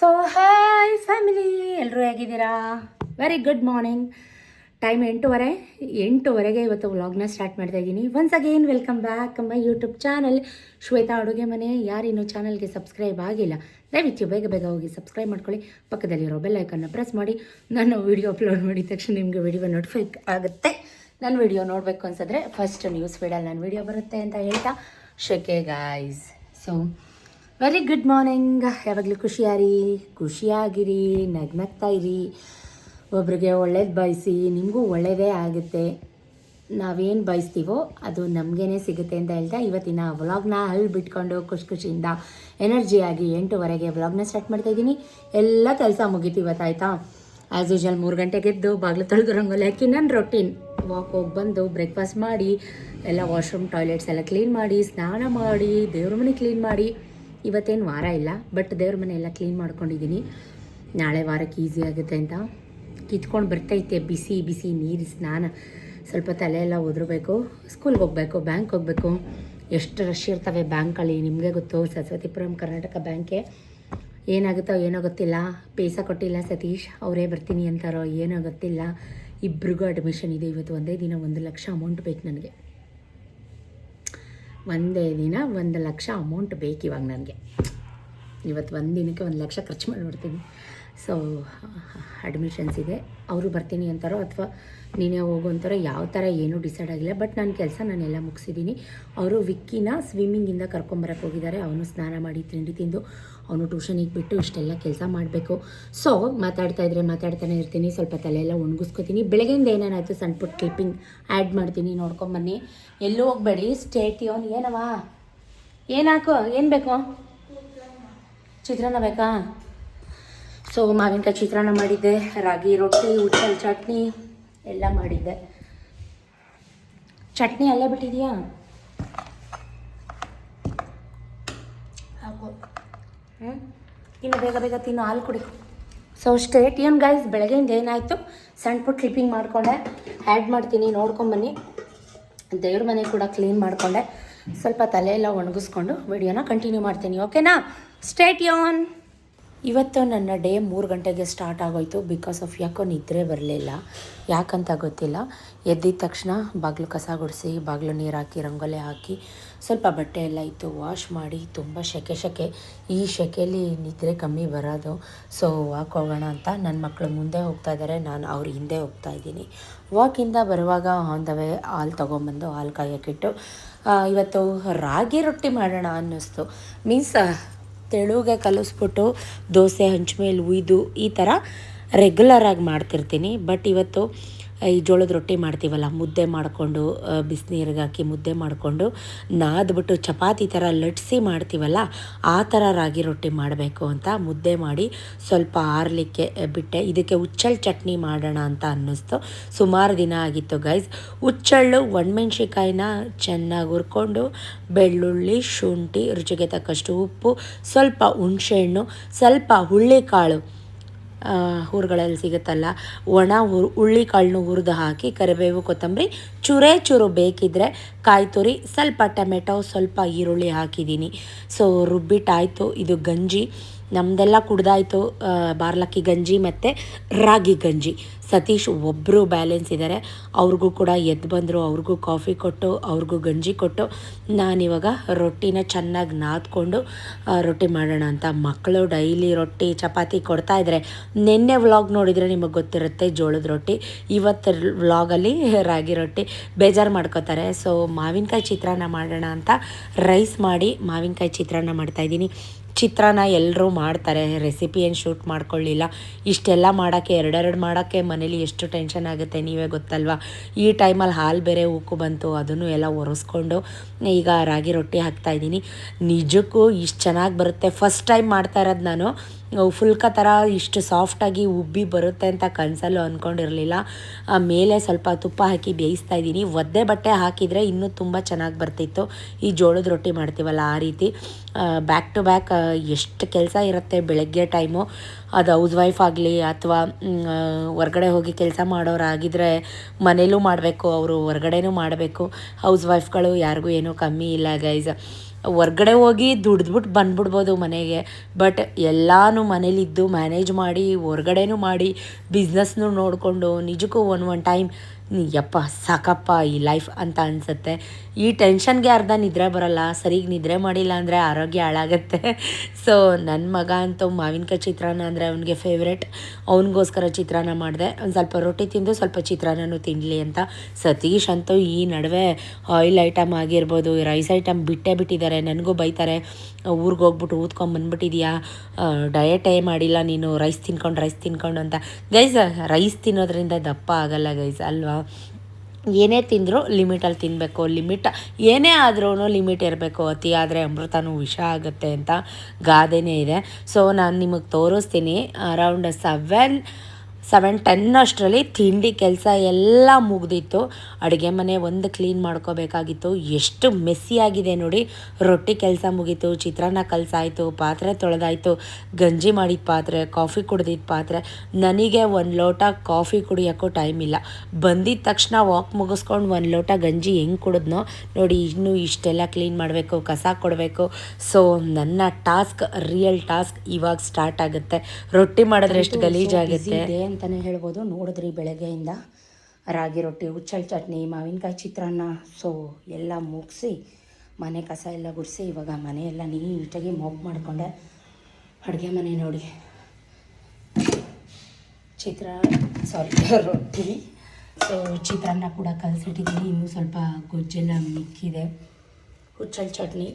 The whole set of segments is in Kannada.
ಸೊ ಹಾಯ್ ಫ್ಯಾಮಿಲಿ, ಎಲ್ಲರೂ ಹೇಗಿದ್ದೀರಾ? Very good morning. ಟೈಮ್ 8:30 ಇವತ್ತು ವ್ಲಾಗ್ನ ಸ್ಟಾರ್ಟ್ ಮಾಡ್ತಾ ಇದ್ದೀನಿ. Once again welcome back my YouTube channel Shweta ಅಡುಗೆ ಮನೆ. ಯಾರಿನ್ನೂ ಚಾನಲ್ಗೆ ಸಬ್ಸ್ಕ್ರೈಬ್ ಆಗಿಲ್ಲ ದಯವಿಟ್ಟು ಬೇಗ ಬೇಗ ಹೋಗಿ ಸಬ್ಸ್ಕ್ರೈಬ್ ಮಾಡ್ಕೊಳ್ಳಿ. ಪಕ್ಕದಲ್ಲಿರೋ ಬೆಲ್ ಐಕನ್ನ ಪ್ರೆಸ್ ಮಾಡಿ. ನಾನು ವಿಡಿಯೋ ಅಪ್ಲೋಡ್ ಮಾಡಿದ ತಕ್ಷಣ ನಿಮಗೆ ವಿಡಿಯೋ ನೋಟಿಫೈ ಆಗುತ್ತೆ. ನನ್ನ ವಿಡಿಯೋ ನೋಡಬೇಕು ಅನ್ಸಿದ್ರೆ ಫಸ್ಟ್ ನ್ಯೂಸ್ ಫೀಡಲ್ಲಿ ನನ್ನ ವಿಡಿಯೋ ಬರುತ್ತೆ ಅಂತ ಹೇಳ್ತಾ ಶೆಕೆ guys. So very good morning. ಯಾವಾಗಲೂ ಖುಷಿಯಾಗಿರಿ, ನಗ್ನಗ್ತಾ ಇರಿ. ಒಬ್ರಿಗೆ ಒಳ್ಳೇದು ಬಯಸಿ, ನಿಮಗೂ ಒಳ್ಳೆಯದೇ ಆಗುತ್ತೆ. ನಾವೇನು ಬಯಸ್ತೀವೋ ಅದು ನಮಗೇ ಸಿಗುತ್ತೆ ಅಂತ ಹೇಳ್ತಾ ಇವತ್ತಿನ ವ್ಲಾಗ್ನ ಅಲ್ಲಿ ಬಿಟ್ಕೊಂಡು ಖುಷಿಯಿಂದ ಎನರ್ಜಿಯಾಗಿ 8:30 ವ್ಲಾಗ್ನ ಸ್ಟಾರ್ಟ್ ಮಾಡ್ತಾಯಿದ್ದೀನಿ. ಎಲ್ಲ ಕೆಲಸ ಮುಗೀತು ಇವತ್ತಾಯ್ತಾ. ಆ್ಯಸ್ ಯೂಶಲ್ 3 ಗಂಟೆಗೆ ಎದ್ದು ಬಾಗಿಲು ತೊಳೆದು ರಂಗೋಲಿ ಹಾಕಿ ನನ್ನ ರೊಟೀನ್ ವಾಕ್ ಹೋಗಿ ಬಂದು ಬ್ರೇಕ್ಫಾಸ್ಟ್ ಮಾಡಿ ಎಲ್ಲ ವಾಶ್ರೂಮ್ ಟಾಯ್ಲೆಟ್ಸ್ ಎಲ್ಲ ಕ್ಲೀನ್ ಮಾಡಿ, ಸ್ನಾನ ಮಾಡಿ, ದೇವ್ರ ಮನೆ ಕ್ಲೀನ್ ಮಾಡಿ. ಇವತ್ತೇನು ವಾರ ಇಲ್ಲ, ಬಟ್ ದೇವ್ರ ಮನೆ ಎಲ್ಲ ಕ್ಲೀನ್ ಮಾಡ್ಕೊಂಡಿದ್ದೀನಿ. ನಾಳೆ ವಾರಕ್ಕೆ ಈಸಿ ಆಗುತ್ತೆ ಅಂತ ಕಿತ್ಕೊಂಡು ಬರ್ತೈತೆ ಬಿಸಿ ಬಿಸಿ ನೀರು ಸ್ನಾನ. ಸ್ವಲ್ಪ ತಲೆ ಎಲ್ಲ ಉದುರಬೇಕು, ಸ್ಕೂಲ್ಗೆ ಹೋಗಬೇಕು, ಬ್ಯಾಂಕ್ ಹೋಗಬೇಕು. ಎಷ್ಟು ರಶ್ ಇರ್ತವೆ ಬ್ಯಾಂಕಲ್ಲಿ ನಿಮಗೆ ಗೊತ್ತು. ಸರಸ್ವತಿಪುರಂ ಕರ್ನಾಟಕ ಬ್ಯಾಂಕೆ ಏನಾಗುತ್ತೋ ಏನೋ ಗೊತ್ತಿಲ್ಲ. ಪೈಸಾ ಕೊಟ್ಟಿಲ್ಲ ಸತೀಶ್, ಅವರೇ ಬರ್ತೀನಿ ಅಂತಾರೋ ಏನೋ ಗೊತ್ತಿಲ್ಲ. ಇಬ್ರಿಗೂ ಅಡ್ಮಿಷನ್ ಇದೆ ಇವತ್ತು. ಒಂದೇ ದಿನ 1 ಲಕ್ಷ ಅಮೌಂಟ್ ಬೇಕು ನನಗೆ. ಒಂದೇ ದಿನ 1 ಲಕ್ಷ ಅಮೌಂಟ್ ಬೇಕು ಇವಾಗ ನನಗೆ. ಇವತ್ತು ಒಂದು ದಿನಕ್ಕೆ 1 ಲಕ್ಷ ಖರ್ಚು ಮಾಡಿಬಿಡ್ತೀನಿ. ಸೊ ಅಡ್ಮಿಷನ್ಸ್ ಇದೆ. ಅವರು ಬರ್ತೀನಿ ಅಂತಾರೋ ಅಥವಾ ನೀನೇ ಹೋಗು ಅಂತಾರೋ ಯಾವ ಥರ ಏನೂ ಡಿಸೈಡ್ ಆಗಿಲ್ಲ. ಬಟ್ ನನ್ನ ಕೆಲಸ ನಾನೆಲ್ಲ ಮುಗಿಸಿದ್ದೀನಿ. ಅವರು ವಿಕ್ಕಿನ ಸ್ವಿಮ್ಮಿಂಗಿಂದ ಕರ್ಕೊಂಬರಕ್ಕೆ ಹೋಗಿದ್ದಾರೆ. ಅವನು ಸ್ನಾನ ಮಾಡಿ ತಿಂಡಿ ತಿಂದು ಅವನು ಟ್ಯೂಷನಿಗೆ ಬಿಟ್ಟು ಇಷ್ಟೆಲ್ಲ ಕೆಲಸ ಮಾಡಬೇಕು. ಸೊ ಮಾತಾಡ್ತಾನೆ ಇರ್ತೀನಿ. ಸ್ವಲ್ಪ ತಲೆಯೆಲ್ಲ ಒಣಗಿಸ್ಕೊತೀನಿ. ಬೆಳಗ್ಗೆಯಿಂದ ಏನೇನಾಯಿತು ಸಣ್ಣ ಪುಟ್ಟ ಕ್ಲಿಪ್ಪಿಂಗ್ ಆ್ಯಡ್ ಮಾಡ್ತೀನಿ, ನೋಡ್ಕೊಂಬನ್ನಿ. ಎಲ್ಲೂ ಹೋಗಬೇಡಿ, ಸ್ಟೇಟ್ಯೂನ್. ಏನವಾ ಏನಾಕು ಏನು ಬೇಕು? ಚಿತ್ರಾನ್ನ ಬೇಕಾ? ಸೊ ಮಾವಿನಕಾಯಿ ಚಿತ್ರಾನ್ನ ಮಾಡಿದ್ದೆ, ರಾಗಿ ರೊಟ್ಟಿ, ಉಚ್ಚಲ್ ಚಟ್ನಿ ಎಲ್ಲ ಮಾಡಿದ್ದೆ. ಚಟ್ನಿ ಅಲ್ಲೇ ಬಿಟ್ಟಿದೆಯಾ? ಇನ್ನು ಬೇಗ ಬೇಗ ತಿನ್ನು, ಹಾಲು ಕುಡಿ. ಸೊ ಸ್ಟೇಟ್ ಯೂನ್ ಗೈಸ್. ಬೆಳಗ್ಗೆಯಿಂದ ಏನಾಯಿತು ಸಣ್ಣ ಪುಟ್ಟ ಕ್ಲಿಪ್ಪಿಂಗ್ ಮಾಡಿಕೊಂಡೆ, ಆ್ಯಡ್ ಮಾಡ್ತೀನಿ, ನೋಡ್ಕೊಂಬನ್ನಿ. ದೇವ್ರ ಮನೆ ಕೂಡ ಕ್ಲೀನ್ ಮಾಡಿಕೊಂಡೆ. ಸ್ವಲ್ಪ ತಲೆಯೆಲ್ಲ ಒಣಗಿಸ್ಕೊಂಡು ವಿಡಿಯೋನ ಕಂಟಿನ್ಯೂ ಮಾಡ್ತೀನಿ, ಓಕೆನಾ? ಸ್ಟೇಟ್ ಯೂನ್. ಇವತ್ತು ನನ್ನ ಡೇ 3 ಗಂಟೆಗೆ ಸ್ಟಾರ್ಟ್ ಆಗೋಯ್ತು. ಬಿಕಾಸ್ ಆಫ್ ಯಾಕೋ ನಿದ್ರೆ ಬರಲಿಲ್ಲ, ಯಾಕಂತ ಗೊತ್ತಿಲ್ಲ. ಎದ್ದಿದ ತಕ್ಷಣ ಬಾಗಿಲು ಕಸ ಗುಡಿಸಿ, ಬಾಗಿಲು ನೀರು ಹಾಕಿ, ರಂಗೋಲಿ ಹಾಕಿ, ಸ್ವಲ್ಪ ಬಟ್ಟೆ ಎಲ್ಲ ಇತ್ತು ವಾಶ್ ಮಾಡಿ. ತುಂಬ ಸೆಕೆ. ಈ ಸೆಕೆಯಲ್ಲಿ ನಿದ್ರೆ ಕಮ್ಮಿ ಬರೋದು. ಸೊ ವಾಕ್ ಹೋಗೋಣ ಅಂತ ನನ್ನ ಮಕ್ಕಳು ಮುಂದೆ ಹೋಗ್ತಾ ಇದ್ದಾರೆ, ನಾನು ಅವ್ರ ಹಿಂದೆ ಹೋಗ್ತಾ ಇದ್ದೀನಿ. ವಾಕಿಂದ ಬರುವಾಗ ಆನ್ ದ ವೇ ಹಾಲು ತೊಗೊಂಬಂದು ಹಾಲು ಕಾಯೋಕ್ಕಿಟ್ಟು ಇವತ್ತು ರಾಗಿ ರೊಟ್ಟಿ ಮಾಡೋಣ ಅನ್ನಿಸ್ತು. ಮೀನ್ಸ್ ತೆಳುಗೆ ಕಲಿಸ್ಬಿಟ್ಟು ದೋಸೆ ಹಂಚ್ಮೇಲೆ ಉಯ್ದು ಈ ಥರ ರೆಗ್ಯುಲರಾಗಿ ಮಾಡ್ತಿರ್ತೀನಿ. ಬಟ್ ಇವತ್ತು ಈ ಜೋಳದ ರೊಟ್ಟಿ ಮಾಡ್ತೀವಲ್ಲ, ಮುದ್ದೆ ಮಾಡಿಕೊಂಡು ಬಿಸಿನೀರಿಗೆ ಹಾಕಿ ಮುದ್ದೆ ಮಾಡಿಕೊಂಡು ನಾದ್ಬಿಟ್ಟು ಚಪಾತಿ ಥರ ಲಟ್ಸಿ ಮಾಡ್ತೀವಲ್ಲ, ಆ ಥರ ರಾಗಿ ರೊಟ್ಟಿ ಮಾಡಬೇಕು ಅಂತ ಮುದ್ದೆ ಮಾಡಿ ಸ್ವಲ್ಪ ಆರಲಿಕ್ಕೆ ಬಿಟ್ಟೆ. ಇದಕ್ಕೆ ಉಚ್ಚಲ್ ಚಟ್ನಿ ಮಾಡೋಣ ಅಂತ ಅನ್ನಿಸ್ತು. ಸುಮಾರು ದಿನ ಆಗಿತ್ತು ಗೈಸ್. ಉಚ್ಚಳ್ಳು ಒಣಮೆಣ್ಸಿಕಾಯಿನ ಚೆನ್ನಾಗಿ ಹುರ್ಕೊಂಡು, ಬೆಳ್ಳುಳ್ಳಿ, ಶುಂಠಿ, ರುಚಿಗೆ ತಕ್ಕಷ್ಟು ಉಪ್ಪು, ಸ್ವಲ್ಪ ಹುಣಸೆಹಣ್ಣು, ಸ್ವಲ್ಪ ಹುಳ್ಳಿಕಾಳು, ಊರುಗಳಲ್ಲಿ ಸಿಗುತ್ತಲ್ಲ ಒಣ ಹುಳ್ಳಿಕಾಳನ್ನು ಹುರಿದು ಹಾಕಿ, ಕರಿಬೇವು, ಕೊತ್ತಂಬರಿ, ಚೂರು ಬೇಕಿದ್ದರೆ ಕಾಯಿ ತುರಿ, ಸ್ವಲ್ಪ ಟೊಮೆಟೊ, ಸ್ವಲ್ಪ ಈರುಳ್ಳಿ ಹಾಕಿದ್ದೀನಿ. ಸೊ ರುಬ್ಬಿಟ್ಟಾಯಿತು. ಇದು ಗಂಜಿ ನಮ್ಮದೆಲ್ಲ ಕುಡ್ದಾಯಿತು. ಬಾರ್ಲಕ್ಕಿ ಗಂಜಿ ಮತ್ತು ರಾಗಿ ಗಂಜಿ. ಸತೀಶ್ ಒಬ್ಬರು ಬ್ಯಾಲೆನ್ಸ್ ಇದ್ದಾರೆ, ಅವ್ರಿಗೂ ಕೂಡ ಎದ್ದು ಬಂದರು. ಅವ್ರಿಗೂ ಕಾಫಿ ಕೊಟ್ಟು, ಅವ್ರಿಗೂ ಗಂಜಿ ಕೊಟ್ಟು, ನಾನಿವಾಗ ರೊಟ್ಟಿನ ಚೆನ್ನಾಗಿ ನಾದ್ಕೊಂಡು ರೊಟ್ಟಿ ಮಾಡೋಣ ಅಂತ. ಮಕ್ಕಳು ಡೈಲಿ ರೊಟ್ಟಿ ಚಪಾತಿ ಕೊಡ್ತಾಯಿದ್ರೆ, ನಿನ್ನೆ ವ್ಲಾಗ್ ನೋಡಿದರೆ ನಿಮಗೆ ಗೊತ್ತಿರುತ್ತೆ ಜೋಳದ ರೊಟ್ಟಿ, ಇವತ್ತು ವ್ಲಾಗಲ್ಲಿ ರಾಗಿ ರೊಟ್ಟಿ. ಬೇಜಾರು ಮಾಡ್ಕೋತಾರೆ. ಸೊ ಮಾವಿನಕಾಯಿ ಚಿತ್ರಾನ್ನ ಮಾಡೋಣ ಅಂತ ರೈಸ್ ಮಾಡಿ ಮಾವಿನಕಾಯಿ ಚಿತ್ರಾನ್ನ ಮಾಡ್ತಾಯಿದ್ದೀನಿ. ಚಿತ್ರಾನ್ನ ಎಲ್ಲರೂ ಮಾಡ್ತಾರೆ, ರೆಸಿಪಿ ಏನು ಶೂಟ್ ಮಾಡ್ಕೊಳ್ಳಿಲ್ಲ. ಇಷ್ಟೆಲ್ಲ ಮಾಡೋಕ್ಕೆ ಎರಡೆರಡು ಮಾಡೋಕ್ಕೆ ಮನೇಲಿ ಎಷ್ಟು ಟೆನ್ಷನ್ ಆಗುತ್ತೆ ನೀವೇ ಗೊತ್ತಲ್ವ. ಈ ಟೈಮಲ್ಲಿ ಹಾಲು ಬೇರೆ ಉಕ್ಕು ಬಂತು, ಅದನ್ನು ಎಲ್ಲ ಒರೆಸ್ಕೊಂಡು ಈಗ ರಾಗಿ ರೊಟ್ಟಿ ಹಾಕ್ತಾಯಿದ್ದೀನಿ. ನಿಜಕ್ಕೂ ಇಷ್ಟು ಚೆನ್ನಾಗಿ ಬರುತ್ತೆ. ಫಸ್ಟ್ ಟೈಮ್ ಮಾಡ್ತಾ ಇರೋದು ನಾನು. ಫುಲ್ಕ ಥರ ಇಷ್ಟು ಸಾಫ್ಟಾಗಿ ಉಬ್ಬಿ ಬರುತ್ತೆ ಅಂತ ಕನಸಲ್ಲೂ ಅಂದ್ಕೊಂಡಿರಲಿಲ್ಲ. ಮೇಲೆ ಸ್ವಲ್ಪ ತುಪ್ಪ ಹಾಕಿ ಬೇಯಿಸ್ತಾ ಇದ್ದೀನಿ. ಒದ್ದೆ ಬಟ್ಟೆ ಹಾಕಿದರೆ ಇನ್ನೂ ತುಂಬ ಚೆನ್ನಾಗಿ ಬರ್ತಿತ್ತು. ಈ ಜೋಳದ ರೊಟ್ಟಿ ಮಾಡ್ತೀವಲ್ಲ ಆ ರೀತಿ. ಬ್ಯಾಕ್ ಟು ಬ್ಯಾಕ್ ಎಷ್ಟು ಕೆಲಸ ಇರುತ್ತೆ ಬೆಳಗ್ಗೆ ಟೈಮು. ಅದು ಹೌಸ್ ವೈಫ್ ಆಗಲಿ ಅಥವಾ ಹೊರ್ಗಡೆ ಹೋಗಿ ಕೆಲಸ ಮಾಡೋರಾಗಿದ್ದರೆ ಮನೇಲೂ ಮಾಡಬೇಕು, ಅವರು ಹೊರ್ಗಡೆನೂ ಮಾಡಬೇಕು. ಹೌಸ್ ವೈಫ್ಗಳು ಯಾರಿಗೂ ಏನೂ ಕಮ್ಮಿ ಇಲ್ಲ ಗೈಸ್. ಹೊರ್ಗಡೆ ಹೋಗಿ ದುಡ್ದ್ಬಿಟ್ಟು ಬಂದ್ಬಿಡ್ಬೋದು ಮನೆಗೆ, ಬಟ್ ಎಲ್ಲನೂ ಮನೇಲಿದ್ದು ಮ್ಯಾನೇಜ್ ಮಾಡಿ ಹೊರ್ಗಡೆನೂ ಮಾಡಿ ಬಿಸ್ನೆಸ್ನೂ ನೋಡಿಕೊಂಡು ನಿಜಕ್ಕೂ ಒಂದು ಟೈಮ್ ಯಪ್ಪ ಸಾಕಪ್ಪ ಈ ಲೈಫ್ ಅಂತ ಅನಿಸುತ್ತೆ. ಈ ಟೆನ್ಷನ್ಗೆ ಅರ್ಧ ನಿದ್ರೆ ಬರೋಲ್ಲ, ಸರಿಗೆ ನಿದ್ರೆ ಮಾಡಿಲ್ಲ ಅಂದರೆ ಆರೋಗ್ಯ ಹಾಳಾಗತ್ತೆ. ಸೊ ನನ್ನ ಮಗ ಅಂತೂ ಮಾವಿನಕಾಯಿ ಚಿತ್ರಾನ್ನ ಅಂದರೆ ಅವನಿಗೆ ಫೇವ್ರೆಟ್. ಅವನಿಗೋಸ್ಕರ ಚಿತ್ರಾನ್ನ ಮಾಡಿದೆ. ಒಂದು ಸ್ವಲ್ಪ ರೊಟ್ಟಿ ತಿಂದು ಸ್ವಲ್ಪ ಚಿತ್ರಾನ್ನನೂ ತಿನ್ನಲಿ ಅಂತ. ಸತೀಶ್ ಅಂತೂ ಈ ನಡುವೆ ಆಯಿಲ್ ಐಟಮ್ ಆಗಿರ್ಬೋದು, ರೈಸ್ ಐಟಮ್ ಬಿಟ್ಟೇ ಬಿಟ್ಟಿದ್ದಾರೆ. ನನಗೂ ಬೈತಾರೆ, ಊರಿಗೆ ಹೋಗ್ಬಿಟ್ಟು ಊದ್ಕೊಂಬಂದ್ಬಿಟ್ಟಿದ್ಯಾ, ಡಯಟೇ ಮಾಡಿಲ್ಲ ನೀನು, ರೈಸ್ ತಿನ್ಕೊಂಡು ಅಂತ. ಗೈಸ್, ರೈಸ್ ತಿನ್ನೋದ್ರಿಂದ ದಪ್ಪ ಆಗಲ್ಲ ಗೈಸ್, ಅಲ್ವಾ? ಏನೇ ತಿಂದರೂ ಲಿಮಿಟಲ್ಲಿ ತಿನ್ನಬೇಕು. ಲಿಮಿಟ್ ಏನೇ ಆದ್ರೂ ಲಿಮಿಟ್ ಇರಬೇಕು. ಅತಿ ಆದರೆ ಅಮೃತನೂ ವಿಷ ಆಗುತ್ತೆ ಅಂತ ಗಾದೆನೇ ಇದೆ. ಸೊ ನಾನು ನಿಮಗೆ ತೋರಿಸ್ತೀನಿ. ಅರೌಂಡ್ 7-10 ಅಷ್ಟರಲ್ಲಿ ತಿಂಡಿ ಕೆಲಸ ಎಲ್ಲ ಮುಗ್ದಿತ್ತು. ಅಡುಗೆ ಮನೆ ಒಂದು ಕ್ಲೀನ್ ಮಾಡ್ಕೋಬೇಕಾಗಿತ್ತು. ಎಷ್ಟು ಮೆಸ್ಸಿ ಆಗಿದೆ ನೋಡಿ. ರೊಟ್ಟಿ ಕೆಲಸ ಮುಗೀತು, ಚಿತ್ರಾನ್ನ ಕಲಸಾಯಿತು, ಪಾತ್ರೆ ತೊಳೆದಾಯಿತು, ಗಂಜಿ ಮಾಡಿದ ಪಾತ್ರೆ, ಕಾಫಿ ಕುಡ್ದಿದ್ದ ಪಾತ್ರೆ. ನನಗೆ ಒಂದು ಲೋಟ ಕಾಫಿ ಕುಡಿಯೋಕ್ಕೂ ಟೈಮ್ ಇಲ್ಲ. ಬಂದಿದ್ದ ತಕ್ಷಣ ವಾಕ್ ಮುಗಿಸ್ಕೊಂಡು ಒಂದು ಲೋಟ ಗಂಜಿ ಹೆಂಗೆ ಕುಡಿದ್ನೋ ನೋಡಿ. ಇನ್ನೂ ಇಷ್ಟೆಲ್ಲ ಕ್ಲೀನ್ ಮಾಡಬೇಕು, ಕಸ ಕೊಡಬೇಕು. ಸೊ ನನ್ನ ಟಾಸ್ಕ್, ರಿಯಲ್ ಟಾಸ್ಕ್ ಇವಾಗ ಸ್ಟಾರ್ಟ್ ಆಗುತ್ತೆ. ರೊಟ್ಟಿ ಮಾಡಿದ್ರೆ ಎಷ್ಟು ಗಲೀಜಾಗುತ್ತೆ ಅಂತಲೇ ಹೇಳ್ಬೋದು. ನೋಡಿದ್ರಿ ಬೆಳಗ್ಗೆಯಿಂದ ರಾಗಿ ರೊಟ್ಟಿ, ಹುಚ್ಚಳ ಚಟ್ನಿ, ಮಾವಿನಕಾಯಿ ಚಿತ್ರಾನ್ನ. ಸೊ ಎಲ್ಲ ಮುಗಿಸಿ ಮನೆ ಕಸ ಎಲ್ಲ ಗುಡಿಸಿ ಇವಾಗ ಮನೆಯೆಲ್ಲ ನೀಟಾಗಿ ಮಾಪ್ ಮಾಡಿಕೊಂಡೆ. ಅಡುಗೆ ಮನೆ ನೋಡಿ, ರೊಟ್ಟಿ, ಸೊ ಚಿತ್ರಾನ್ನ ಕೂಡ ಕಲಸಿಟ್ಟಿದ್ದೀನಿ. ಇನ್ನೂ ಸ್ವಲ್ಪ ಗೊಜ್ಜೆಲ್ಲ ಮಿಕ್ಕಿದೆ. ಹುಚ್ಚಳ ಚಟ್ನಿ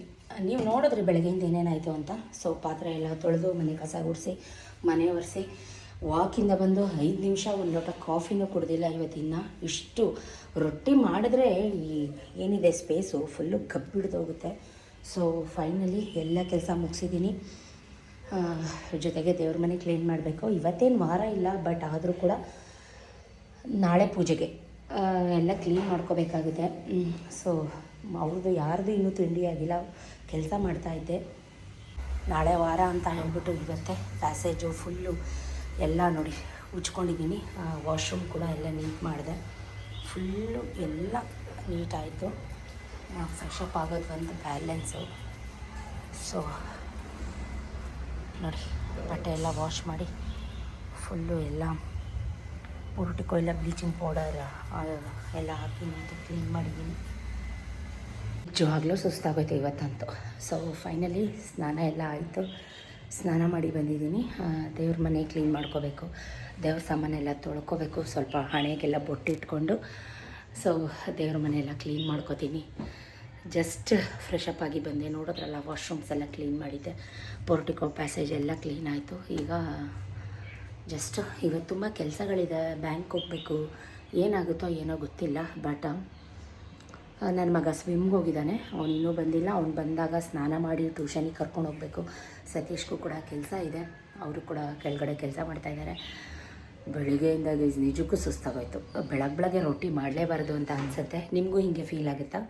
ನೀವು ನೋಡಿದ್ರಿ ಬೆಳಗ್ಗೆಯಿಂದ ಏನೇನಾಯಿತು ಅಂತ. ಸೊ ಪಾತ್ರೆ ಎಲ್ಲ ತೊಳೆದು ಮನೆ ಕಸ ಗುಡಿಸಿ ಮನೆ ಒರೆಸಿ ವಾಕಿಂದ ಬಂದು 5 ನಿಮಿಷ ಒಂದು ಲೋಟ ಕಾಫಿನೂ ಕುಡ್ದಿಲ್ಲ ಇವತ್ತಿನ. ಇಷ್ಟು ರೊಟ್ಟಿ ಮಾಡಿದ್ರೆ ಏನಿದೆ ಸ್ಪೇಸು ಫುಲ್ಲು ಗಬ್ಬಿಡ್ದೋಗುತ್ತೆ. ಸೊ ಫೈನಲಿ ಎಲ್ಲ ಕೆಲಸ ಮುಗಿಸಿದ್ದೀನಿ. ಜೊತೆಗೆ ದೇವ್ರ ಮನೆ ಕ್ಲೀನ್ ಮಾಡಬೇಕು. ಇವತ್ತೇನು ವಾರ ಇಲ್ಲ, ಬಟ್ ಆದರೂ ಕೂಡ ನಾಳೆ ಪೂಜೆಗೆ ಎಲ್ಲ ಕ್ಲೀನ್ ಮಾಡ್ಕೋಬೇಕಾಗುತ್ತೆ. ಸೊ ಅವ್ರದ್ದು ಯಾರ್ದು ಇನ್ನೂ ತಿಂಡಿ ಆಗಿಲ್ಲ, ಕೆಲಸ ಮಾಡ್ತಾಯಿದ್ದೆ. ನಾಳೆ ವಾರ ಅಂತ ಹೇಳ್ಬಿಟ್ಟು ಇವತ್ತೇ ಪ್ಯಾಸೇಜು ಫುಲ್ಲು ಎಲ್ಲ ನೋಡಿ ಉಜ್ಕೊಂಡಿದ್ದೀನಿ. ವಾಶ್ರೂಮ್ ಕೂಡ ಎಲ್ಲ ನೀಟ್ ಮಾಡಿದೆ. ಫುಲ್ಲು ಎಲ್ಲ ನೀಟಾಯಿತು. ಫ್ರೆಶ್ ಅಪ್ ಆಗೋದು ಒಂದು ಬ್ಯಾಲೆನ್ಸು. ಸೊ ನೋಡಿ, ಬಟ್ಟೆ ಎಲ್ಲ ವಾಶ್ ಮಾಡಿ ಫುಲ್ಲು ಎಲ್ಲ ಪೂರ್ಟಿಕೋ ಎಲ್ಲ ಬ್ಲೀಚಿಂಗ್ ಪೌಡರ್ ಎಲ್ಲ ಹಾಕಿ ನೀಟಾಗಿ ಕ್ಲೀನ್ ಮಾಡಿದ್ದೀನಿ. ನಿಜವಾಗ್ಲೂ ಸುಸ್ತಾಗೋಯ್ತು ಇವತ್ತಂತೂ. ಸೊ ಫೈನಲಿ ಸ್ನಾನ ಎಲ್ಲ ಆಯಿತು. ಸ್ನಾನ ಮಾಡಿ ಬಂದಿದ್ದೀನಿ. ದೇವ್ರ ಮನೆ ಕ್ಲೀನ್ ಮಾಡ್ಕೋಬೇಕು, ದೇವ್ರ ಸಾಮಾನೆಲ್ಲ ತೊಳ್ಕೊಬೇಕು. ಸ್ವಲ್ಪ ಹಣೆಗೆಲ್ಲ ಬೊಟ್ಟಿಟ್ಕೊಂಡು ಸೊ ದೇವ್ರ ಮನೆಯೆಲ್ಲ ಕ್ಲೀನ್ ಮಾಡ್ಕೋತೀನಿ. ಜಸ್ಟ್ ಫ್ರೆಶ್ ಅಪ್ ಆಗಿ ಬಂದೆ. ನೋಡಿದ್ರಲ್ಲ, ವಾಶ್ರೂಮ್ಸ್ ಎಲ್ಲ ಕ್ಲೀನ್ ಮಾಡಿದ್ದೆ. ಪೋರ್ಟಿಕೋ ಪ್ಯಾಸೇಜ್ ಎಲ್ಲ ಕ್ಲೀನ್ ಆಯಿತು. ಈಗ ಜಸ್ಟ್ ಇವತ್ತು ತುಂಬ ಕೆಲಸಗಳಿದೆ. ಬ್ಯಾಂಕ್ ಹೋಗಬೇಕು, ಏನಾಗುತ್ತೋ ಏನೋ ಗೊತ್ತಿಲ್ಲ. ಬಟ್ ನನ್ನ ಮಗ ಸ್ವಿಮ್ಗೆ ಹೋಗಿದ್ದಾನೆ, ಅವನು ಇನ್ನೂ ಬಂದಿಲ್ಲ. ಅವ್ನು ಬಂದಾಗ ಸ್ನಾನ ಮಾಡಿ ಟ್ಯೂಷನಿಗೆ ಕರ್ಕೊಂಡು ಹೋಗಬೇಕು. ಸತೀಶ್ಗೂ ಕೂಡ ಕೆಲಸ ಇದೆ, ಅವರು ಕೂಡ ಕೆಳಗಡೆ ಕೆಲಸ ಮಾಡ್ತಾಯಿದ್ದಾರೆ. ಬೆಳಿಗ್ಗೆಯಿಂದ ನಿಜಕ್ಕೂ ಸುಸ್ತಾಗೋಯ್ತು. ಬೆಳಗ್ಗೆ ರೊಟ್ಟಿ ಮಾಡಲೇಬಾರ್ದು ಅಂತ ಅನಿಸುತ್ತೆ. ನಿಮಗೂ ಹೀಗೆ ಫೀಲ್ ಆಗುತ್ತಾ?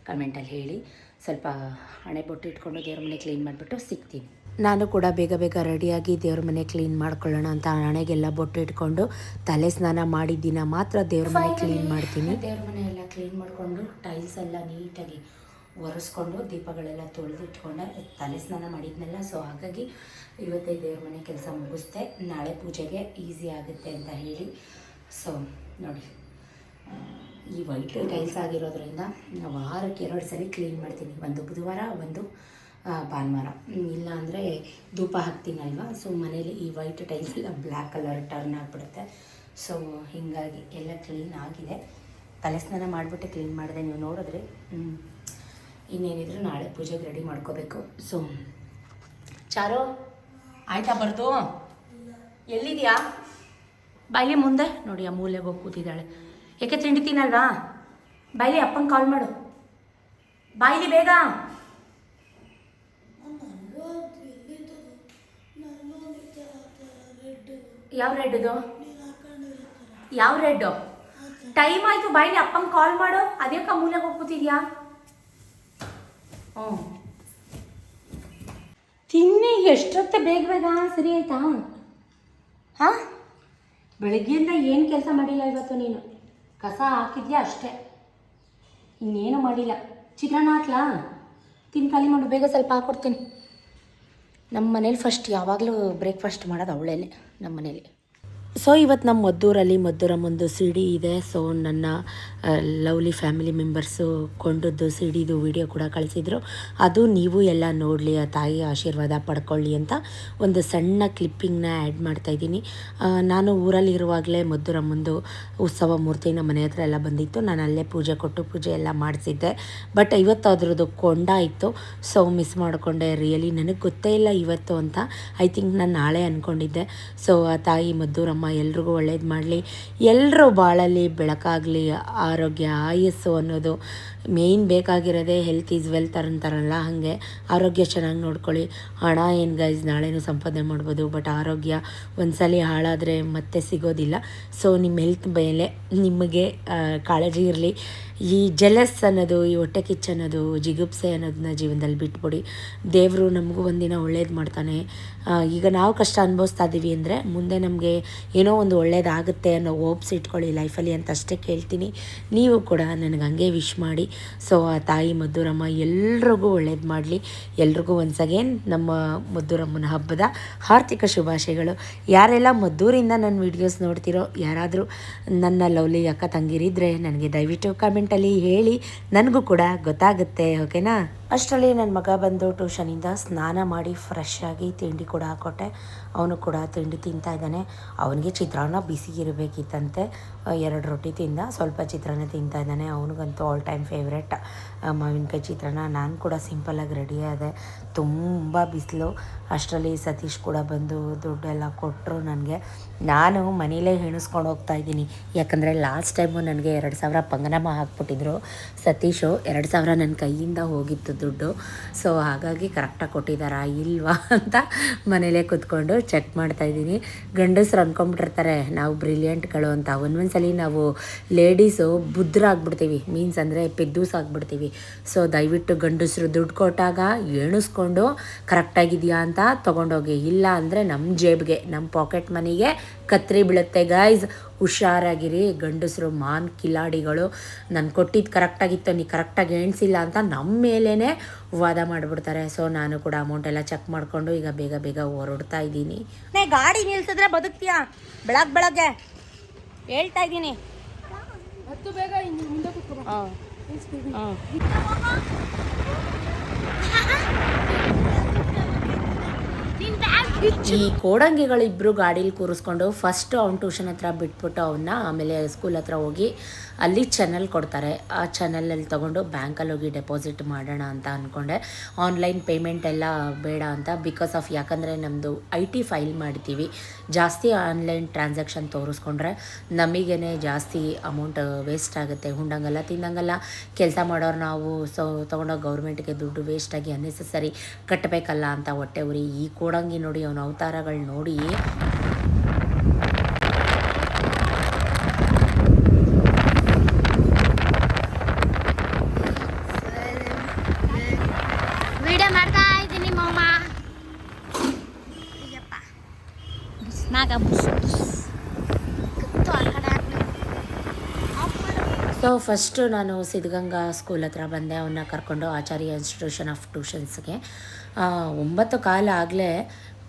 ಕಮೆಂಟಲ್ಲಿ ಹೇಳಿ. ಸ್ವಲ್ಪ ಹಣೆ ಬೊಟ್ಟು ಇಟ್ಕೊಂಡು ದೇವ್ರ ಮನೆ ಕ್ಲೀನ್ ಮಾಡಿಬಿಟ್ಟು ಸಿಗ್ತೀನಿ. ನಾನು ಕೂಡ ಬೇಗ ಬೇಗ ರೆಡಿಯಾಗಿ ದೇವ್ರ ಮನೆ ಕ್ಲೀನ್ ಮಾಡ್ಕೊಳ್ಳೋಣ ಅಂತ ಹಣೆಗೆಲ್ಲ ಬೊಟ್ಟು ಇಟ್ಕೊಂಡು ತಲೆ ಸ್ನಾನ ಮಾಡಿದ ದಿನ ಮಾತ್ರ ದೇವ್ರ ಮನೆ ಕ್ಲೀನ್ ಮಾಡ್ತೀನಿ. ದೇವ್ರ ಮನೆ ಎಲ್ಲ ಕ್ಲೀನ್ ಮಾಡಿಕೊಂಡು ಟೈಲ್ಸ್ ಎಲ್ಲ ನೀಟಾಗಿ ಒರೆಸ್ಕೊಂಡು ದೀಪಗಳೆಲ್ಲ ತೊಳೆದಿಟ್ಕೊಂಡೆ. ತಲೆ ಸ್ನಾನ ಮಾಡಿದ್ನಲ್ಲ, ಸೊ ಹಾಗಾಗಿ ಇವತ್ತೇ ದೇವ್ರ ಮನೆ ಕೆಲಸ ಮುಗಿಸ್ದೆ. ನಾಳೆ ಪೂಜೆಗೆ ಈಸಿ ಆಗುತ್ತೆ ಅಂತ ಹೇಳಿ. ಸೊ ನೋಡಿ, ಈ ವೈಟ್ ಟೈಲ್ಸ್ ಆಗಿರೋದ್ರಿಂದ ವಾರಕ್ಕೆ 2 ಸಲ ಕ್ಲೀನ್ ಮಾಡ್ತೀನಿ. ಒಂದು ಬುಧವಾರ, ಒಂದು ಭಾನುವಾರ. ಇಲ್ಲ ಅಂದರೆ ಧೂಪ ಹಾಕ್ತೀನಲ್ವ, ಸೊ ಮನೇಲಿ ಈ ವೈಟ್ ಟೈಲ್ಸ್ ಎಲ್ಲ ಬ್ಲ್ಯಾಕ್ ಕಲರ್ ಟರ್ನ್ ಆಗಿಬಿಡುತ್ತೆ. ಸೊ ಹೀಗಾಗಿ ಎಲ್ಲ ಕ್ಲೀನ್ ಆಗಿದೆ. ತಲೆ ಸ್ನಾನ ಮಾಡಿಬಿಟ್ಟು ಕ್ಲೀನ್ ಮಾಡಿದೆ, ನೀವು ನೋಡಿದ್ರೆ. ಇನ್ನೇನಿದ್ರು ನಾಳೆ ಪೂಜೆಗೆ ರೆಡಿ ಮಾಡ್ಕೋಬೇಕು. ಸೊ ಚಾರು ಆಯ್ತಾ ಬರ್ದು? ಎಲ್ಲಿದೆಯಾ? ಬಾಯಿಲಿ ಮುಂದೆ ನೋಡಿ, ಆ ಮೂಲೆಗೆ ಹೋಗಿ ಕೂತಿದ್ದಾಳೆ. ಏಕೆ ತಿಂಡಿ ತಿನ್ನಲ್ವಾ? ಬಾಯಿಲಿ ಅಪ್ಪಂಗೆ ಕಾಲ್ ಮಾಡು. ಬಾಯಿಲಿ ಬೇಗ. ಯಾವ ರೆಡ್ದು? ಯಾವ ರೆಡ್ಡು? ಟೈಮ್ ಆಯಿತು, ಬಾಯಿಲಿ ಅಪ್ಪಂಗೆ ಕಾಲ್ ಮಾಡು. ಅದ್ಯಾಕೆ ಮೂಲೆಗೆ ಹೋಗಿ ಕೂತಿದ್ಯಾ? ಹ್ಞೂ ತಿನ್ನಿ, ಎಷ್ಟೊತ್ತೆ ಬೇಗ ಬೇಗ. ಸರಿ ಆಯ್ತಾ? ಬೆಳಗ್ಗೆಯಿಂದ ಏನು ಕೆಲಸ ಮಾಡಿಲ್ಲ ಇವತ್ತು ನೀನು. ಕಸ ಹಾಕಿದ್ಯಾ ಅಷ್ಟೇ, ಇನ್ನೇನು ಮಾಡಿಲ್ಲ. ಚಿತ್ರಾನ್ನ ಹಾಕ್ಲಾ? ತಿನ್ನು ಖಾಲಿ ಮಾಡು, ಬೇಗ ಸ್ವಲ್ಪ ಹಾಕ್ಕೊಡ್ತೀನಿ. ನಮ್ಮ ಮನೇಲಿ ಫಸ್ಟ್ ಯಾವಾಗಲೂ ಬ್ರೇಕ್ಫಾಸ್ಟ್ ಮಾಡೋದು ಅವಳೇನೆ ನಮ್ಮ ಮನೇಲಿ. ಸೊ ಇವತ್ತು ನಮ್ಮ ಮದ್ದೂರಮ್ಮಂದು ಸಿ ಡಿ ಇದೆ. ಸೊ ನನ್ನ ಲವ್ಲಿ ಫ್ಯಾಮಿಲಿ ಮೆಂಬರ್ಸು ಕೊಂಡದ್ದು ಸಿ ಡಿದು ವಿಡಿಯೋ ಕೂಡ ಕಳಿಸಿದ್ರು. ಅದು ನೀವು ಎಲ್ಲ ನೋಡಲಿ, ಆ ತಾಯಿ ಆಶೀರ್ವಾದ ಪಡ್ಕೊಳ್ಳಿ ಅಂತ ಒಂದು ಸಣ್ಣ ಕ್ಲಿಪ್ಪಿಂಗ್ನ ಆ್ಯಡ್ ಮಾಡ್ತಾಯಿದ್ದೀನಿ. ನಾನು ಊರಲ್ಲಿರುವಾಗಲೇ ಮದ್ದೂರಮ್ಮಂದು ಉತ್ಸವ ಮೂರ್ತಿ ನಮ್ಮ ಮನೆ ಹತ್ರ ಎಲ್ಲ ಬಂದಿತ್ತು. ನಾನು ಅಲ್ಲೇ ಪೂಜೆ ಕೊಟ್ಟು ಪೂಜೆ ಎಲ್ಲ ಮಾಡಿಸಿದ್ದೆ. ಬಟ್ ಇವತ್ತು ಅದ್ರದ್ದು ಕೊಂಡ ಇತ್ತು, ಸೊ ಮಿಸ್ ಮಾಡಿಕೊಂಡೆ. ರಿಯಲಿ ನನಗೆ ಗೊತ್ತೇ ಇಲ್ಲ ಇವತ್ತು ಅಂತ. ಐ ಥಿಂಕ್ ನಾನು ನಾಳೆ ಅಂದ್ಕೊಂಡಿದ್ದೆ. ಸೊ ಆ ತಾಯಿ ಮದ್ದೂರಮ್ಮ ಎಲ್ರಿಗೂ ಒಳ್ಳೇದು ಮಾಡಲಿ, ಎಲ್ಲರೂ ಬಾಳಲ್ಲಿ ಬೆಳಕಾಗಲಿ, ಆರೋಗ್ಯ ಆಯಸ್ಸು ಅನ್ನೋದು ಮೇಯ್ನ್ ಬೇಕಾಗಿರೋದೇ. ಹೆಲ್ತ್ ಈಸ್ ವೆಲ್ತ್ ಅಂತಾರಲ್ಲ, ಹಾಗೆ ಆರೋಗ್ಯ ಚೆನ್ನಾಗಿ ನೋಡ್ಕೊಳ್ಳಿ. ಹಣ ಏನು ಗೈಸ್ ನಾಳೆನೂ ಸಂಪಾದನೆ ಮಾಡ್ಬೋದು, ಬಟ್ ಆರೋಗ್ಯ ಒಂದ್ಸಲ ಹಾಳಾದರೆ ಮತ್ತೆ ಸಿಗೋದಿಲ್ಲ. ಸೊ ನಿಮ್ಮ ಹೆಲ್ತ್ ಮೇಲೆ ನಿಮಗೆ ಕಾಳಜಿ ಇರಲಿ. ಈ ಜೆಲಸ್ ಅನ್ನೋದು, ಈ ಹೊಟ್ಟೆ ಕಿಚ್ಚು ಅನ್ನೋದು, ಜಿಗುಪ್ಸೆ ಅನ್ನೋದನ್ನ ಜೀವನದಲ್ಲಿ ಬಿಟ್ಬಿಡಿ. ದೇವರು ನಮಗೂ ಒಂದಿನ ಒಳ್ಳೇದು ಮಾಡ್ತಾನೆ. ಈಗ ನಾವು ಕಷ್ಟ ಅನುಭವಿಸ್ತಾ ಇದ್ದೀವಿ ಅಂದರೆ ಮುಂದೆ ನಮಗೆ ಏನೋ ಒಂದು ಒಳ್ಳೇದಾಗುತ್ತೆ ಅನ್ನೋ ಹೋಪ್ಸ್ ಇಟ್ಕೊಳ್ಳಿ ಲೈಫಲ್ಲಿ ಅಂತ ಅಷ್ಟೇ ಕೇಳ್ತೀನಿ. ನೀವು ಕೂಡ ನನಗೆ ಹಂಗೆ ವಿಶ್ ಮಾಡಿ. ಸೊ ಆ ತಾಯಿ ಮದ್ದೂರಮ್ಮ ಎಲ್ರಿಗೂ ಒಳ್ಳೇದು ಮಾಡಲಿ. ಎಲ್ರಿಗೂ ಒನ್ಸ್ ಅಗೇನ್ ನಮ್ಮ ಮದ್ದೂರಮ್ಮನ ಹಬ್ಬದ ಹಾರ್ದಿಕ ಶುಭಾಶಯಗಳು. ಯಾರೆಲ್ಲ ಮದ್ದೂರಿಂದ ನನ್ನ ವೀಡಿಯೋಸ್ ನೋಡ್ತಿರೋ, ಯಾರಾದರೂ ನನ್ನ ಲವ್ಲಿ ಅಕ್ಕ ತಂಗಿರಿದ್ರೆ ನನಗೆ ದಯವಿಟ್ಟು ಕಮೆಂಟಲ್ಲಿ ಹೇಳಿ, ನನಗೂ ಕೂಡ ಗೊತ್ತಾಗುತ್ತೆ, ಓಕೆನಾ? ಅಷ್ಟರಲ್ಲಿ ನನ್ನ ಮಗ ಬಂದು ಟ್ಯೂಷನಿಂದ ಸ್ನಾನ ಮಾಡಿ ಫ್ರೆಶ್ ಆಗಿ ತಿಂಡಿ ಕೂಡ ಹಾಕ್ಕೊಟ್ಟೆ. ಅವನು ಕೂಡ ತಿಂಡಿ ತಿಂತಾ ಇದ್ದಾನೆ. ಅವನಿಗೆ ಚಿತ್ರಾನ್ನ ಬಿಸಿಗಿರಬೇಕಿತ್ತಂತೆ. 2 ರೊಟ್ಟಿ ತಿಂದ, ಸ್ವಲ್ಪ ಚಿತ್ರಾನ್ನ ತಿಂತಾ ಇದ್ದಾನೆ. ಅವನಿಗಂತೂ ಆಲ್ ಟೈಮ್ ಫೇವ್ರೆಟ್ ಮಾವಿನಕಾಯಿ ಚಿತ್ರಾನ್ನ. ನಾನು ಕೂಡ ಸಿಂಪಲ್ಲಾಗಿ ರೆಡಿ ಆದೆ. ತುಂಬ ಬಿಸಿಲು. ಅಷ್ಟರಲ್ಲಿ ಸತೀಶ್ ಕೂಡ ಬಂದು ದುಡ್ಡೆಲ್ಲ ಕೊಟ್ಟರು ನನಗೆ. ನಾನು ಮನೇಲೇ ಎಣಿಸ್ಕೊಂಡು ಹೋಗ್ತಾಯಿದ್ದೀನಿ, ಯಾಕಂದರೆ ಲಾಸ್ಟ್ ಟೈಮು ನನಗೆ 2,000 ಪಂಗನಮ್ಮ ಹಾಕ್ಬಿಟ್ಟಿದ್ರು ಸತೀಶು. 2,000 ನನ್ನ ಕೈಯಿಂದ ಹೋಗಿತ್ತು ದುಡ್ಡು. ಸೊ ಹಾಗಾಗಿ ಕರೆಕ್ಟಾಗಿ ಕೊಟ್ಟಿದ್ದಾರಾ ಇಲ್ವಾ ಅಂತ ಮನೇಲೇ ಕೂತ್ಕೊಂಡು ಚೆಕ್ ಮಾಡ್ತಾಯಿದ್ದೀನಿ. ಗಂಡಸರು ಅಂದ್ಕೊಂಬಿಟ್ಟಿರ್ತಾರೆ ನಾವು ಬ್ರಿಲಿಯಂಟ್ಗಳು ಅಂತ. ಒಂದೊಂದ್ಸಲಿ ನಾವು ಲೇಡೀಸು ಬುದ್ಧರಾಗ್ಬಿಡ್ತೀವಿ, ಮೀನ್ಸ್ ಅಂದರೆ ಪೆದ್ದೂಸ್ ಆಗಿಬಿಡ್ತೀವಿ. ಸೊ ದಯವಿಟ್ಟು ಗಂಡಸರು ದುಡ್ಡು ಕೊಟ್ಟಾಗ ಎಣಿಸ್ಕೊಂಡು ಕರೆಕ್ಟಾಗಿದೆಯಾ ಅಂತ ತೊಗೊಂಡೋಗಿ. ಇಲ್ಲ ಅಂದರೆ ನಮ್ಮ ಜೇಬ್ಗೆ, ನಮ್ಮ ಪಾಕೆಟ್ ಮನಿಗೆ ಕತ್ರಿ ಬೀಳುತ್ತೆ ಗೈಸ್. ಹುಷಾರಾಗಿರಿ. ಗಂಡಸರು ಮಾನ್ ಕಿಲಾಡಿಗಳು. ನಾನು ಕೊಟ್ಟಿದ್ದು ಕರೆಕ್ಟಾಗಿತ್ತು, ನೀ ಕರೆಕ್ಟಾಗಿ ಎಣಿಸಿಲ್ಲ ಅಂತ ನಮ್ಮ ಮೇಲೇ ವಾದ ಮಾಡಿಬಿಡ್ತಾರೆ. ಸೊ ನಾನು ಕೂಡ ಅಮೌಂಟ್ ಎಲ್ಲ ಚೆಕ್ ಮಾಡಿಕೊಂಡು ಈಗ ಬೇಗ ಬೇಗ ಹೊರಡ್ತಾ ಇದ್ದೀನಿ. ಗಾಡಿ ನಿಲ್ಸಿದ್ರೆ ಬದುಕ್ತೀಯಾ? ಬೆಳಗ್ಗೆ ಹೇಳ್ತಾ ಇದ್ದೀನಿ. ಬೇಗ ಈ ಕೋಡಂಗಿಗಳಿಬ್ಬರು ಗಾಡೀಲಿ ಕೂರಿಸ್ಕೊಂಡು ಫಸ್ಟು ಅವ್ನು ಟ್ಯೂಷನ್ ಹತ್ರ ಬಿಟ್ಬಿಟ್ಟು ಅವನ್ನ ಆಮೇಲೆ ಸ್ಕೂಲ್ ಹತ್ರ ಹೋಗಿ ಅಲ್ಲಿ ಚಾನಲ್ ಕೊಡ್ತಾರೆ. ಆ ಚಾನಲಲ್ಲಿ ತೊಗೊಂಡು ಬ್ಯಾಂಕಲ್ಲಿ ಹೋಗಿ ಡೆಪಾಸಿಟ್ ಮಾಡೋಣ ಅಂತ ಅಂದ್ಕೊಂಡೆ. ಆನ್ಲೈನ್ ಪೇಮೆಂಟ್ ಎಲ್ಲ ಬೇಡ ಅಂತ, ಬಿಕಾಸ್ ಆಫ್ ಯಾಕಂದರೆ ನಮ್ಮದು IT ಫೈಲ್ ಮಾಡ್ತೀವಿ. ಜಾಸ್ತಿ ಆನ್ಲೈನ್ ಟ್ರಾನ್ಸಾಕ್ಷನ್ ತೋರಿಸ್ಕೊಂಡ್ರೆ ನಮಗೇ ಜಾಸ್ತಿ ಅಮೌಂಟ್ ವೇಸ್ಟ್ ಆಗುತ್ತೆ. ಉಂಡಂಗಲ್ಲ ತಿಂದಂಗಲ್ಲ ಕೆಲಸ ಮಾಡೋರು ನಾವು. ಸೊ ತೊಗೊಂಡೋಗಿ ಗೌರ್ಮೆಂಟ್ಗೆ ದುಡ್ಡು ವೇಸ್ಟಾಗಿ ಅನ್ನೆಸೆಸರಿ ಕಟ್ಟಬೇಕಲ್ಲ ಅಂತ ಹೊಟ್ಟೆ ಉರಿ. ಈ ಕೋಡಂಗಿ ನೋಡಿ, ಅವನ ಅವತಾರಗಳು ನೋಡಿ ವಿಡಿಯೋ ಮಾಡ್ತಾ ಇದ್ದೀನಿ ಮಾಮ. ಸೊ ಫಸ್ಟು ನಾನು ಸಿದ್ಧಗಂಗಾ ಸ್ಕೂಲ್ ಹತ್ರ ಬಂದೆ. ಅವನ್ನ ಕರ್ಕೊಂಡು ಆಚಾರ್ಯ ಇನ್ಸ್ಟಿಟ್ಯೂಷನ್ ಆಫ್ ಟ್ಯೂಷನ್ಸ್ಗೆ. 9:15 ಆಗಲೇ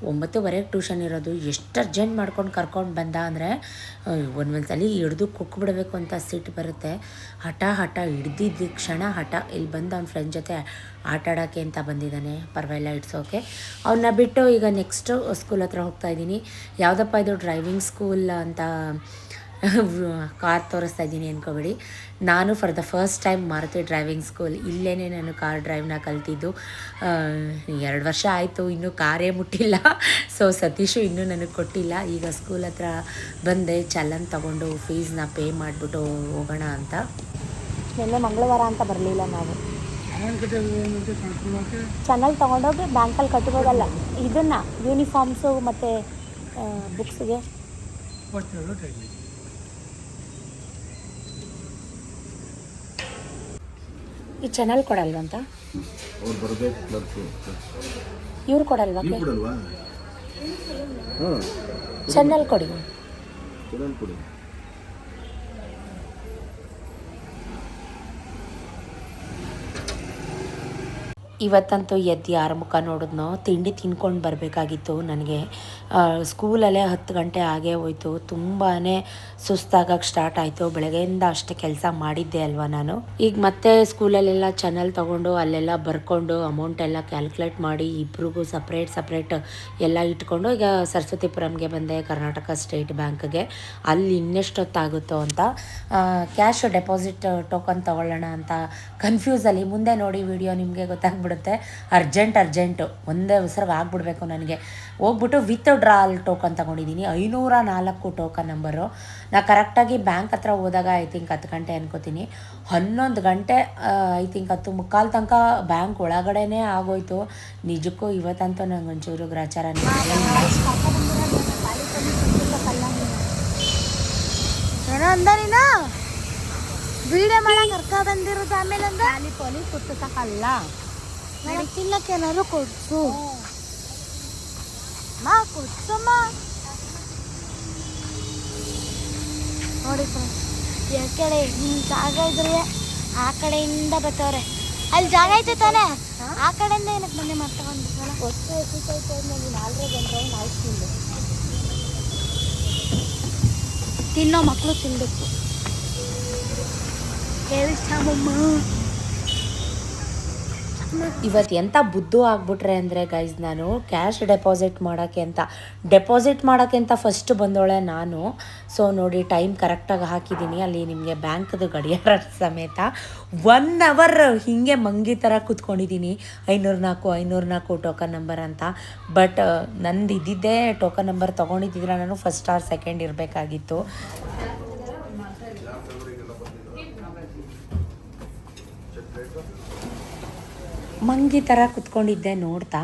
9:30 ಟ್ಯೂಷನ್ ಇರೋದು. ಎಷ್ಟು ಅರ್ಜೆಂಟ್ ಮಾಡ್ಕೊಂಡು ಕರ್ಕೊಂಡು ಬಂದ ಅಂದರೆ ಒಂದೊಂದ್ಸಲ ಹಿಡ್ದು ಕುಕ್ಬಿಡಬೇಕು ಅಂತ ಸಿಟ್ಟು ಬರುತ್ತೆ. ಹಠ ಹಿಡ್ದಿದ್ದ ಕ್ಷಣ ಹಠ. ಇಲ್ಲಿ ಬಂದು ಅವ್ನ ಫ್ರೆಂಡ್ ಜೊತೆ ಆಟ ಆಡೋಕ್ಕೆ ಅಂತ ಬಂದಿದ್ದಾನೆ. ಪರವಾಗಿಲ್ಲ, ಇಟ್ಸೋಕೆ. ಅವನ್ನ ಬಿಟ್ಟು ಈಗ ನೆಕ್ಸ್ಟು ಸ್ಕೂಲ್ ಹತ್ರ ಹೋಗ್ತಾಯಿದ್ದೀನಿ. ಯಾವುದಪ್ಪ ಇದು ಡ್ರೈವಿಂಗ್ ಸ್ಕೂಲ್ ಅಂತ ಕಾರ್ ತೋರಿಸ್ತಾ ಇದ್ದೀನಿ ಅಂದ್ಕೊಬೇಡಿ. ನಾನು for the first time Maruti driving school, ಇಲ್ಲೇ ನಾನು ಕಾರ್ ಡ್ರೈವ್ನ ಕಲ್ತಿದ್ದು. 2 ವರ್ಷ ಆಯಿತು, ಇನ್ನೂ ಕಾರೇ ಮುಟ್ಟಿಲ್ಲ. ಸೊ ಸತೀಶು ಇನ್ನೂ ನನಗೆ ಕೊಟ್ಟಿಲ್ಲ. ಈಗ ಸ್ಕೂಲ್ ಹತ್ರ ಬಂದೆ, ಚಲನ್ ತಗೊಂಡು ಫೀಸ್ನ ಪೇ ಮಾಡಿಬಿಟ್ಟು ಹೋಗೋಣ ಅಂತ. ನಿನ್ನೆ ಮಂಗಳವಾರ ಅಂತ ಬರಲಿಲ್ಲ ನಾವು. ಚಾನಲ್ ತೊಗೊಂಡೋಗಿ ಬ್ಯಾಂಕಲ್ಲಿ ಕಟ್ಬೋದಲ್ಲ ಇದನ್ನು, ಯೂನಿಫಾರ್ಮ್ಸು ಮತ್ತು ಬುಕ್ಸಿಗೆ. ಈ ಚಾನಲ್ ಕೊಡಲ್ವಂತ ಇವ್ರು ಕೊಡಲ್ವಾ? ಚಾನಲ್ ಕೊಡಿ. ಇವತ್ತಂತೂ ಎದ್ದು ಯಾರ ಮುಖ ನೋಡಿದ್ನೋ ತಿಂಡಿ ತಿನ್ಕೊಂಡು ಬರಬೇಕಾಗಿತ್ತು ನನಗೆ. ಸ್ಕೂಲಲ್ಲೇ 10 ಗಂಟೆ ಆಗೇ ಹೋಯ್ತು. ತುಂಬಾ ಸುಸ್ತಾಗಕ್ಕೆ ಸ್ಟಾರ್ಟ್ ಆಯಿತು. ಬೆಳಗ್ಗೆಯಿಂದ ಅಷ್ಟೇ ಕೆಲಸ ಮಾಡಿದ್ದೆ ಅಲ್ವಾ ನಾನು. ಈಗ ಮತ್ತೆ ಸ್ಕೂಲಲ್ಲೆಲ್ಲ ಚಾನಲ್ ತೊಗೊಂಡು ಅಲ್ಲೆಲ್ಲ ಬರ್ಕೊಂಡು ಅಮೌಂಟ್ ಎಲ್ಲ ಕ್ಯಾಲ್ಕುಲೇಟ್ ಮಾಡಿ ಇಬ್ರಿಗೂ ಸಪ್ರೇಟ್ ಎಲ್ಲ ಇಟ್ಕೊಂಡು ಈಗ ಸರಸ್ವತಿಪುರಂಗೆ ಬಂದೆ, ಕರ್ನಾಟಕ ಸ್ಟೇಟ್ ಬ್ಯಾಂಕ್ಗೆ. ಅಲ್ಲಿ ಇನ್ನೆಷ್ಟೊತ್ತಾಗುತ್ತೋ ಅಂತ ಕ್ಯಾಶ್ ಡೆಪಾಸಿಟ್ ಟೋಕನ್ ತೊಗೊಳ್ಳೋಣ ಅಂತ ಕನ್ಫ್ಯೂಸಲ್ಲಿ. ಮುಂದೆ ನೋಡಿ ವಿಡಿಯೋ ನಿಮಗೆ ಗೊತ್ತಾಗ್ಬಿಡುತ್ತೆ. ಅರ್ಜೆಂಟು ಒಂದೇ ಉಸಿರಿಗೆ ಆಗ್ಬಿಡ್ಬೇಕು ನನಗೆ. ಹೋಗ್ಬಿಟ್ಟು ವಿತ್ ಡ್ರಾಲ್ ಟೋಕನ್ ತೊಗೊಂಡಿದ್ದೀನಿ. 504 ಟೋಕನ್ ನಂಬರು. ನಾ ಕರೆಕ್ಟಾಗಿ ಬ್ಯಾಂಕ್ ಹತ್ರ ಹೋದಾಗ ಐ ಥಿಂಕ್ 10 ಗಂಟೆ ಅನ್ಕೋತೀನಿ. 11 ಗಂಟೆ ಐ ಥಿಂಕ್ 10:15 ತನಕ ಬ್ಯಾಂಕ್ ಒಳಗಡೆನೇ ಆಗೋಯ್ತು. ನಿಜಕ್ಕೂ ಇವತ್ತಂತೂ ನಂಗೆ ಒಂಚೂರು ಗ್ರಾಚಾರ ವಿಡಿಯೋ ಮಾಡಕ್ಕೆ ಕರ್ಕ ಬಂದಿರೋದು. ಆಮೇಲೆ ಖಾಲಿ ಪೊಲೀಸ್ ಕುತ್ತಸಕ್ಕಲ್ಲ, ತಿನ್ನಕ್ಕೆ ಏನಾದ್ರು ಕೊಡ್ಸು ಮಾ, ಕೊಡ್ಸಮ್ಮ. ನೋಡಿ ಕಡೆ ನಿಮ್ಮ ಜಾಗ ಇದ್ರೆ ಆ ಕಡೆಯಿಂದ ಬರ್ತವ್ರೆ. ಅಲ್ಲಿ ಜಾಗ ಐತೆ ತಾನೆ, ಆ ಕಡೆಯಿಂದ ಏನಕ್ಕೆ ಬಂದೆ ಮಾಡ್ತಗೊಂಡಿದ್ವಲ್ಲ. ಹೊತ್ತು ಎಸಿತೈತೆ ನೀವು 4 ಗಂಟೆ ಆಯ್ತು ತಿನ್ನೋ ಮಕ್ಕಳು ತಿನ್ಬೇಕು. ಇವತ್ತು ಎಂಥ ಬುದ್ಧು ಆಗ್ಬಿಟ್ರೆ ಅಂದರೆ ಗೈಸ್, ನಾನು ಕ್ಯಾಶ್ ಡೆಪಾಸಿಟ್ ಮಾಡೋಕ್ಕೆ ಅಂತ ಫಸ್ಟ್ ಬಂದೋಳೆ ನಾನು. ಸೊ ನೋಡಿ ಟೈಮ್ ಕರೆಕ್ಟಾಗಿ ಹಾಕಿದ್ದೀನಿ. ಅಲ್ಲಿ ನಿಮಗೆ ಬ್ಯಾಂಕ್ದು ಗಡಿಯಾರ ಸಮೇತ 1 ಅವರ್ ಹೀಗೆ ಮಂಗಿ ಥರ ಕೂತ್ಕೊಂಡಿದ್ದೀನಿ. 504 ಟೋಕನ್ ನಂಬರ್ ಅಂತ. ಬಟ್ ನಂದು ಇದ್ದಿದ್ದೇ ಟೋಕನ್ ನಂಬರ್ ತೊಗೊಂಡಿದ್ದಿದ್ರೆ ನಾನು ಫಸ್ಟ್ ಆರ್ ಸೆಕೆಂಡ್ ಇರಬೇಕಾಗಿತ್ತು. ಮಂಗಿ ಥರ ಕುತ್ಕೊಂಡಿದ್ದೆ ನೋಡ್ತಾ.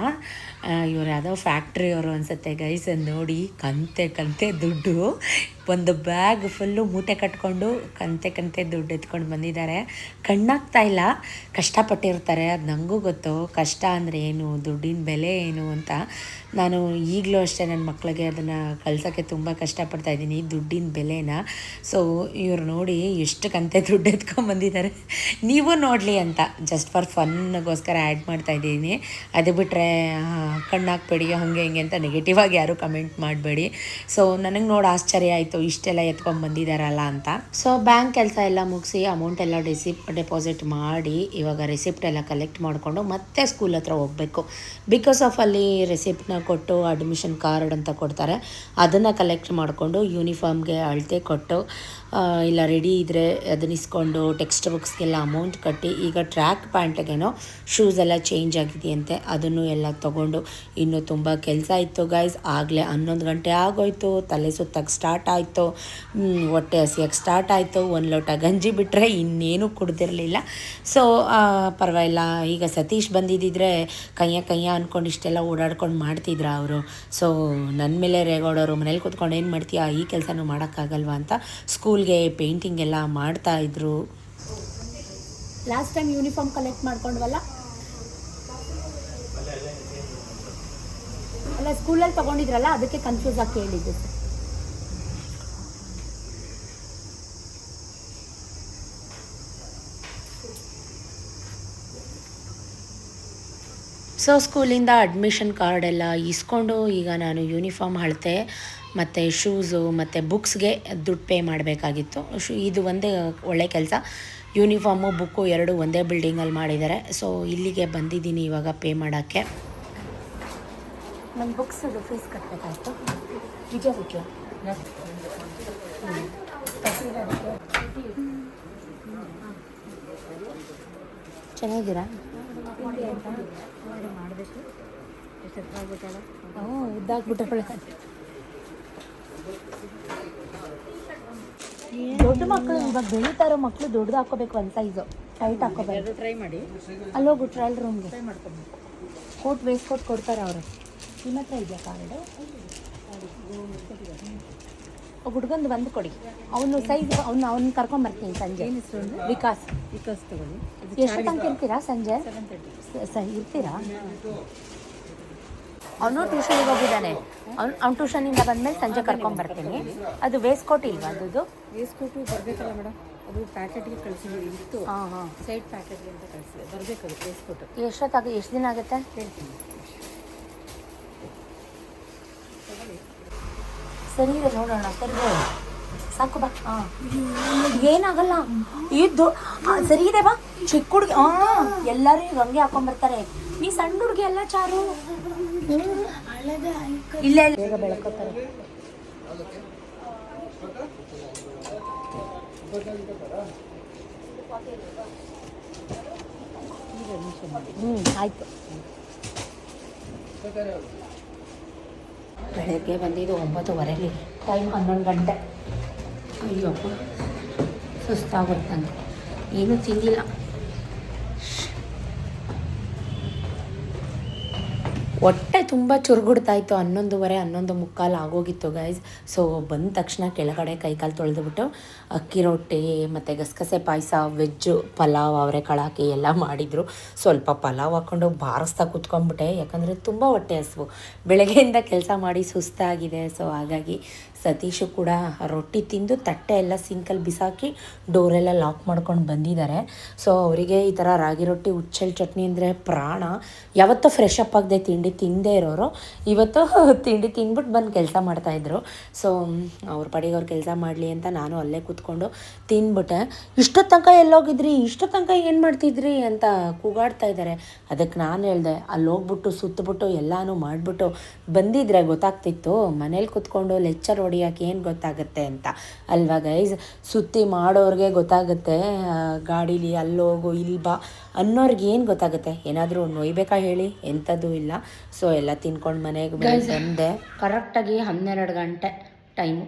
ಇವ್ರು ಯಾವುದೋ ಫ್ಯಾಕ್ಟ್ರಿಯವರು ಅನಿಸುತ್ತೆ ಗೈಸ್. ನೋಡಿ ಕಂತೆ ದುಡ್ಡು, ಒಂದು ಬ್ಯಾಗ್ ಫುಲ್ಲು ಮೂಟೆ ಕಟ್ಕೊಂಡು ಕಂತೆ ದುಡ್ಡು ಎತ್ಕೊಂಡು ಬಂದಿದ್ದಾರೆ. ಕಣ್ಣಾಗ್ತಾ ಇಲ್ಲ, ಕಷ್ಟಪಟ್ಟಿರ್ತಾರೆ. ಅದು ನನಗೂ ಗೊತ್ತು ಕಷ್ಟ ಅಂದರೆ ಏನು, ದುಡ್ಡಿನ ಬೆಲೆ ಏನು ಅಂತ. ನಾನು ಈಗಲೂ ಅಷ್ಟೇ ನನ್ನ ಮಕ್ಕಳಿಗೆ ಅದನ್ನು ಕಳ್ಸೋಕ್ಕೆ ತುಂಬ ಕಷ್ಟಪಡ್ತಾಯಿದ್ದೀನಿ, ದುಡ್ಡಿನ ಬೆಲೆನ. ಸೊ ಇವ್ರು ನೋಡಿ ಎಷ್ಟು ಕಂತೆ ದುಡ್ಡು ಎತ್ಕೊಂಡ್ಬಂದಿದ್ದಾರೆ. ನೀವು ನೋಡಲಿ ಅಂತ ಜಸ್ಟ್ ಫಾರ್ ಫನ್ಗೋಸ್ಕರ ಆ್ಯಡ್ ಮಾಡ್ತಾಯಿದ್ದೀನಿ. ಅದು ಬಿಟ್ಟರೆ ಕಣ್ಣಾಕ್ಬೇಡಿ ಹಾಗೆ ಹಿಂಗೆ ಅಂತ ನೆಗೆಟಿವ್ ಆಗಿ ಯಾರೂ ಕಮೆಂಟ್ ಮಾಡಬೇಡಿ. ಸೊ ನನಗೆ ನೋಡಿ ಆಶ್ಚರ್ಯ ಆಯಿತು, ಇಷ್ಟೆಲ್ಲ ಎತ್ಕೊಂಡು ಬಂದಿದ್ದಾರಲ್ಲ ಅಂತ. ಸೊ ಬ್ಯಾಂಕ್ ಕೆಲಸ ಎಲ್ಲ ಮುಗಿಸಿ ಅಮೌಂಟ್ ಎಲ್ಲ ಡೆಪಾಸಿಟ್ ಮಾಡಿ ಇವಾಗ ರೆಸಿಪ್ಟ್ ಎಲ್ಲ ಕಲೆಕ್ಟ್ ಮಾಡಿಕೊಂಡು ಮತ್ತೆ ಸ್ಕೂಲ್ ಹತ್ರ ಹೋಗಬೇಕು. ಬಿಕಾಸ್ ಆಫ್ ಅಲ್ಲಿ ರೆಸಿಪ್ಟನ್ನ ಕೊಟ್ಟು ಅಡ್ಮಿಷನ್ ಕಾರ್ಡ್ ಅಂತ ಕೊಡ್ತಾರೆ, ಅದನ್ನು ಕಲೆಕ್ಟ್ ಮಾಡಿಕೊಂಡು ಯೂನಿಫಾರ್ಮ್ಗೆ ಅಳತೆ ಕೊಟ್ಟು ಇಲ್ಲ ರೆಡಿ ಇದ್ದರೆ ಅದನ್ನ ಇಸ್ಕೊಂಡು ಟೆಕ್ಸ್ಟ್ ಬುಕ್ಸ್ಗೆಲ್ಲ ಅಮೌಂಟ್ ಕಟ್ಟಿ, ಈಗ ಟ್ರ್ಯಾಕ್ ಪ್ಯಾಂಟ್ಗೇನೋ ಶೂಸ್ ಎಲ್ಲ ಚೇಂಜ್ ಆಗಿದೆಯಂತೆ, ಅದನ್ನು ಎಲ್ಲ ತೊಗೊಂಡು ಇನ್ನೂ ತುಂಬ ಕೆಲಸ ಇತ್ತು ಗೈಸ್. ಆಗಲೇ 11 ಗಂಟೆ ಆಗೋಯ್ತು. ತಲೆ ಸುತ್ತಕ್ಕೆ ಸ್ಟಾರ್ಟ್ ಆಯಿತು, ಹೊಟ್ಟೆ ಹಸಿಯಕ್ಕೆ ಸ್ಟಾರ್ಟ್ ಆಯಿತು. 1 ಲೋಟ ಗಂಜಿ ಬಿಟ್ಟರೆ ಇನ್ನೇನು ಕುಡ್ದಿರಲಿಲ್ಲ. ಸೊ ಪರವಾಗಿಲ್ಲ. ಈಗ ಸತೀಶ್ ಬಂದಿದ್ದಿದ್ರೆ ಕೈಯ ಅಂದ್ಕೊಂಡು ಇಷ್ಟೆಲ್ಲ ಓಡಾಡ್ಕೊಂಡು ಮಾಡ್ತಿದ್ರು ಅವರು. ಸೊ ನನ್ನ ಮೇಲೆ ರೇಗೋಡೋರು, ಮನೇಲಿ ಕೂತ್ಕೊಂಡು ಏನು ಮಾಡ್ತೀಯಾ, ಈ ಕೆಲಸನೂ ಮಾಡೋಕ್ಕಾಗಲ್ವಾ ಅಂತ ಸ್ಕೂಲ್ಗೆ ಪೇಂಟಿಂಗ್ ಎಲ್ಲ ಮಾಡ್ತಾಯಿದ್ರು. ಲಾಸ್ಟ್ ಟೈಮ್ ಯೂನಿಫಾರ್ಮ್ ಕಲೆಕ್ಟ್ ಮಾಡ್ಕೊಂಡ್ವಲ್ಲ, ಅಲ್ಲ ಸ್ಕೂಲಲ್ಲಿ ತೊಗೊಂಡಿದ್ರಲ್ಲ, ಅದಕ್ಕೆ ಕನ್ಫ್ಯೂಸ್ ಆಗಿ ಕೇಳಿದ್ದು. ಸೊ ಸ್ಕೂಲಿಂದ ಅಡ್ಮಿಷನ್ ಕಾರ್ಡ್ ಎಲ್ಲ ಇಸ್ಕೊಂಡು ಈಗ ನಾನು ಯೂನಿಫಾರ್ಮ್ ಅಳತೆ ಮತ್ತು ಶೂಸು ಮತ್ತು ಬುಕ್ಸ್ಗೆ ದುಡ್ಡು ಪೇ ಮಾಡಬೇಕಾಗಿತ್ತು. ಇದು ಒಂದೇ ಒಳ್ಳೆ ಕೆಲಸ. ಯೂನಿಫಾರ್ಮು ಬುಕ್ಕು 2 ಒಂದೇ ಬಿಲ್ಡಿಂಗಲ್ಲಿ ಮಾಡಿದ್ದಾರೆ. ಸೊ ಇಲ್ಲಿಗೆ ಬಂದಿದ್ದೀನಿ ಇವಾಗ ಪೇ ಮಾಡೋಕ್ಕೆ. ನನ್ನ ಬುಕ್ಸದು ಫೀಸ್ ಕಟ್ಟಬೇಕಾಯ್ತು. ವಿಜಯ ಚೆನ್ನಾಗಿದ್ದೀರಾ? ಮಾಡಬೇಕು. ಉದ್ದಾಗ್ಬಿಟ್ಟೆ. ದೊಡ್ಡ ಮಕ್ಕಳು ಇವಾಗ ಬೆಳೀತಾ ಇರೋ ಮಕ್ಕಳು ದೊಡ್ಡದು ಹಾಕೋಬೇಕು, 1 ಸೈಜು ಟೈಟ್ ಹಾಕೋಬೇಕು. ಟ್ರೈ ಮಾಡಿ, ಅಲ್ಲೋಗು ಟ್ರಯಲ್ ರೂಮ್ಗೆ ಟ್ರೈ ಮಾಡ್ಕೊಂಡು ಕೋಟ್ ವೇಸ್ಟ್ ಕೋಟ್ ಕೊಡ್ತಾರೆ ಅವರು. ನಿಮ್ಮ ಹತ್ರ ಇದೆಯಾ ಕಾರ್ಡು? ಹುಡುಗಂದು ಒಂದು ಕೊಡಿ, ಅವನು ಸೈಜ್ ಅವ್ನು ಕರ್ಕೊಂಬರ್ತೀನಿ ಸಂಜೆ. ವಿಕಾಸ್ ತಗೊಳ್ಳಿ. ಎಷ್ಟು ತನಕ ಇರ್ತೀರಾ ಸಂಜೆ? ಇರ್ತೀರಾ? ಅವನು ಟ್ಯೂಷನಿಗೆ ಹೋಗಿದ್ದಾನೆ. ಅವ್ನು ಟ್ಯೂಷನಿಂದ ಬಂದಮೇಲೆ ಸಂಜೆ ಕರ್ಕೊಂಬರ್ತೀನಿ. ಅದು ವೇಸ್ಟ್ ಕೋಟ್ ಇಲ್ವಾ ಅದು? ವೇಸ್ಟ್ ಕೋಟು ಬರಬೇಕಲ್ಲ ಮೇಡಮ್, ಅದು ಪ್ಯಾಕೆಟ್ಗೆ ಕಳಿಸಿದ್ದೀವಿ, ಇತ್ತು ಹಾಂ ಸೈಡ್ ಪ್ಯಾಕೆಟ್ಗೆ ಅಂತ ಕಳಿಸಿದೆ, ಬರಬೇಕದು ವೇಸ್ಟ್ ಕೋಟು. ಎಷ್ಟು ದಿನ ಆಗುತ್ತೆ ಹೇಳ್ತೀನಿ. ಸರಿ ಇದೆ ನೋಡೋಣ. ಸರಿ ಸಾಕು ಬಾ. ಹಾಂ ಏನಾಗಲ್ಲ ಇದ್ದು ಸರಿ ಇದೆ ಬಾ. ಚಿಕ್ಕ ಹುಡುಗಿ ಎಲ್ಲರೂ ಈಗ ಹಂಗೆ ಹಾಕೊಂಡ್ಬರ್ತಾರೆ. ನೀ ಸಣ್ಣ ಹುಡುಗಿ ಎಲ್ಲ ಚಾರು. ಇಲ್ಲ ಬೇಗ ಬೆಳ್ಕೋತಾರೆ. ಆಯಿತು. ಬೆಳಗ್ಗೆ ಬಂದಿದ್ದು 9:30, ಟೈಮ್ 11 ಗಂಟೆ. ಅಯ್ಯಪ್ಪ ಸುಸ್ತಾಗುತ್ತೆ ನನಗೆ, ಏನೂ ತಿಂದಿಲ್ಲ. ಹೊಟ್ಟೆ ತುಂಬ ಚುರುಗುಡ್ತಾಯಿತ್ತು. 11:30 11:45 ಆಗೋಗಿತ್ತು ಗೈಸ್. ಸೊ ಬಂದ ತಕ್ಷಣ ಕೆಳಗಡೆ ಕೈಕಾಲು ತೊಳೆದುಬಿಟ್ಟು ಅಕ್ಕಿ ರೊಟ್ಟಿ ಮತ್ತು ಗಸಗಸೆ ಪಾಯಸ, ವೆಜ್ಜು ಪಲಾವ್, ಅವರೆಕಾಳು ಹಾಕಿ ಎಲ್ಲ ಮಾಡಿದರು. ಸ್ವಲ್ಪ ಪಲಾವ್ ಹಾಕ್ಕೊಂಡು ಬಾರಿಸ್ತಾ ಕೂತ್ಕೊಂಡ್ಬಿಟ್ಟೆ, ಯಾಕಂದರೆ ತುಂಬ ಹೊಟ್ಟೆ ಹಸಿವು. ಬೆಳಗ್ಗೆಯಿಂದ ಕೆಲಸ ಮಾಡಿ ಸುಸ್ತಾಗಿದೆ. ಸೊ ಹಾಗಾಗಿ ಸತೀಶು ಕೂಡ ರೊಟ್ಟಿ ತಿಂದು ತಟ್ಟೆ ಎಲ್ಲ ಸಿಂಕಲ್ಲಿ ಬಿಸಾಕಿ ಡೋರೆಲ್ಲ ಲಾಕ್ ಮಾಡ್ಕೊಂಡು ಬಂದಿದ್ದಾರೆ. ಸೊ ಅವರಿಗೆ ಈ ಥರ ರಾಗಿ ರೊಟ್ಟಿ ಹುಚ್ಚೆಳ್ಳು ಚಟ್ನಿ ಅಂದರೆ ಪ್ರಾಣ. ಯಾವತ್ತೂ ಫ್ರೆಶ್ ಅಪ್ ಆಗದೆ ತಿಂಡಿ ತಿಂದೇ ಇರೋರು ಇವತ್ತು ತಿಂಡಿ ತಿಂದ್ಬಿಟ್ಟು ಬಂದು ಕೆಲಸ ಮಾಡ್ತಾಯಿದ್ರು. ಸೊ ಅವ್ರ ಪಾಡಿಗೆ ಅವ್ರು ಕೆಲಸ ಮಾಡಲಿ ಅಂತ ನಾನು ಅಲ್ಲೇ ಕೂತ್ಕೊಂಡು ತಿಂದ್ಬಿಟ್ಟೆ. ಇಷ್ಟೊತ್ತು ತನಕ ಎಲ್ಲೋಗಿದ್ರಿ, ಇಷ್ಟೊತ್ತು ತನಕ ಏನು ಮಾಡ್ತಿದ್ರಿ ಅಂತ ಕೂಗಾಡ್ತಾ ಇದ್ದಾರೆ. ಅದಕ್ಕೆ ನಾನು ಹೇಳಿದೆ, ಅಲ್ಲಿ ಹೋಗ್ಬಿಟ್ಟು ಸುತ್ತಬಿಟ್ಟು ಎಲ್ಲನೂ ಮಾಡಿಬಿಟ್ಟು ಬಂದಿದ್ರೆ ಗೊತ್ತಾಗ್ತಿತ್ತು. ಮನೇಲಿ ಕೂತ್ಕೊಂಡು ಲೆಕ್ಚರ್ ಹೊಡಿಯೋಕೆ ಏನು ಗೊತ್ತಾಗುತ್ತೆ ಅಂತ ಅಲ್ವಾ ಗೈಸ್? ಸುತ್ತಿ ಮಾಡೋರಿಗೆ ಗೊತ್ತಾಗುತ್ತೆ, ಗಾಡೀಲಿ ಅಲ್ಲೋಗು ಇಲ್ಲಿ ಬಾ ಅನ್ನೋರ್ಗೆ ಏನು ಗೊತ್ತಾಗುತ್ತೆ? ಏನಾದರೂ ನೋಯ್ಬೇಕಾ ಹೇಳಿ? ಎಂಥದ್ದು ಇಲ್ಲ. ಸೊ ಎಲ್ಲ ತಿನ್ಕೊಂಡು ಮನೆಗೆ ಬಂದೆ. ಕರೆಕ್ಟಾಗಿ 12 ಗಂಟೆ ಟೈಮು.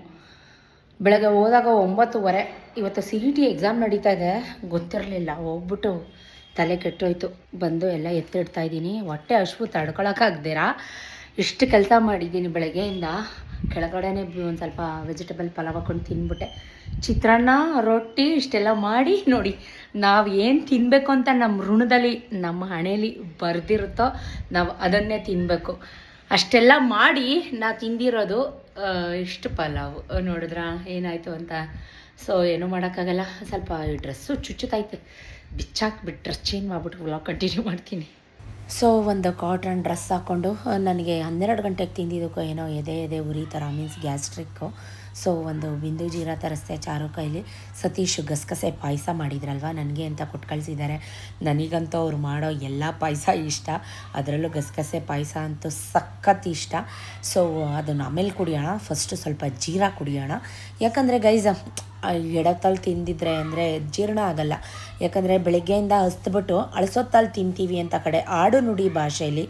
ಬೆಳಗ್ಗೆ ಹೋದಾಗ 9:30. ಇವತ್ತು CET ಎಕ್ಸಾಮ್ ನಡೀತಾ ಇದೆ, ಗೊತ್ತಿರಲಿಲ್ಲ. ಹೋಗ್ಬಿಟ್ಟು ತಲೆ ಕೆಟ್ಟೋಯ್ತು. ಬಂದು ಎಲ್ಲ ಎತ್ತಿಡ್ತಾಯಿದ್ದೀನಿ. ಹೊಟ್ಟೆ ಹಸಿವು ತಡ್ಕೊಳಕ್ಕಾಗ್ದಿರಾ ಇಷ್ಟು ಕೆಲಸ ಮಾಡಿದ್ದೀನಿ ಬೆಳಗ್ಗೆಯಿಂದ. ಕೆಳಗಡೆನೇ ಒಂದು ಸ್ವಲ್ಪ ವೆಜಿಟೇಬಲ್ ಪಲಾವ್ ಹಾಕೊಂಡು ತಿಂದ್ಬಿಟ್ಟೆ. ಚಿತ್ರಾನ್ನ, ರೊಟ್ಟಿ ಇಷ್ಟೆಲ್ಲ ಮಾಡಿ ನೋಡಿ, ನಾವು ಏನು ತಿನ್ನಬೇಕು ಅಂತ ನಮ್ಮ ಋಣದಲ್ಲಿ, ನಮ್ಮ ಹಣೆಯಲ್ಲಿ ಬರೆದಿರುತ್ತೋ ನಾವು ಅದನ್ನೇ ತಿನ್ನಬೇಕು. ಅಷ್ಟೆಲ್ಲ ಮಾಡಿ ನಾ ತಿಂದಿರೋದು ಇಷ್ಟು ಪಲಾವು. ನೋಡಿದ್ರಾ ಏನಾಯಿತು ಅಂತ? ಸೊ ಏನೂ ಮಾಡೋಕ್ಕಾಗಲ್ಲ. ಸ್ವಲ್ಪ ಈ ಡ್ರೆಸ್ಸು ಚುಚ್ಚುತ್ತೈತೆ, ಬಿಚ್ಚಾಕ್ಬಿಟ್ಟು ಡ್ರೆಸ್ ಚೇಂಜ್ ಮಾಡಿಬಿಟ್ಟು ವ್ಲಾಗ್ ಕಂಟಿನ್ಯೂ ಮಾಡ್ತೀನಿ. ಸೊ ಒಂದು ಕಾಟನ್ ಡ್ರೆಸ್ ಹಾಕ್ಕೊಂಡು, ನನಗೆ 12 ಗಂಟೆಗೆ ತಿಂದಿದ್ದಕ್ಕೂ ಏನೋ ಎದೆ ಉರಿ ಥರ, ಮೀನ್ಸ್ ಗ್ಯಾಸ್ಟ್ರಿಕ್ಕು. ಸೊ ಒಂದು ಬಿಂದು ಜೀರಾ ತರಿಸ್ದೆ ಚಾರು ಕೈಲಿ. ಸತೀಶ್ ಗಸಗಸೆ ಪಾಯಸ ಮಾಡಿದ್ರಲ್ವ, ನನಗೆ ಅಂತ ಕೊಟ್ಟು ಕಳಿಸಿದ್ದಾರೆ. ನನಗಂತೂ ಅವ್ರು ಮಾಡೋ ಎಲ್ಲ ಪಾಯಸ ಇಷ್ಟ, ಅದರಲ್ಲೂ ಗಸಗಸೆ ಪಾಯಸ ಅಂತೂ ಸಖತ್ ಇಷ್ಟ. ಸೊ ಅದನ್ನು ಆಮೇಲೆ ಕುಡಿಯೋಣ, ಫಸ್ಟು ಸ್ವಲ್ಪ ಜೀರಾ ಕುಡಿಯೋಣ. ಯಾಕಂದರೆ ಗೈಸ್ ಎಡತ್ತಲ್ಲಿ ತಿಂದಿದ್ರೆ ಅಂದರೆ ಜೀರ್ಣ ಆಗಲ್ಲ. ಯಾಕಂದರೆ ಬೆಳಗ್ಗೆಯಿಂದ ಹಸ್ದುಬಿಟ್ಟು ಅಳಸೊತ್ತಲ್ಲಿ ತಿಂತೀವಿ ಅಂತ ಕಡೆ ಆಡು ನುಡಿ ಭಾಷೆಯಲ್ಲಿ.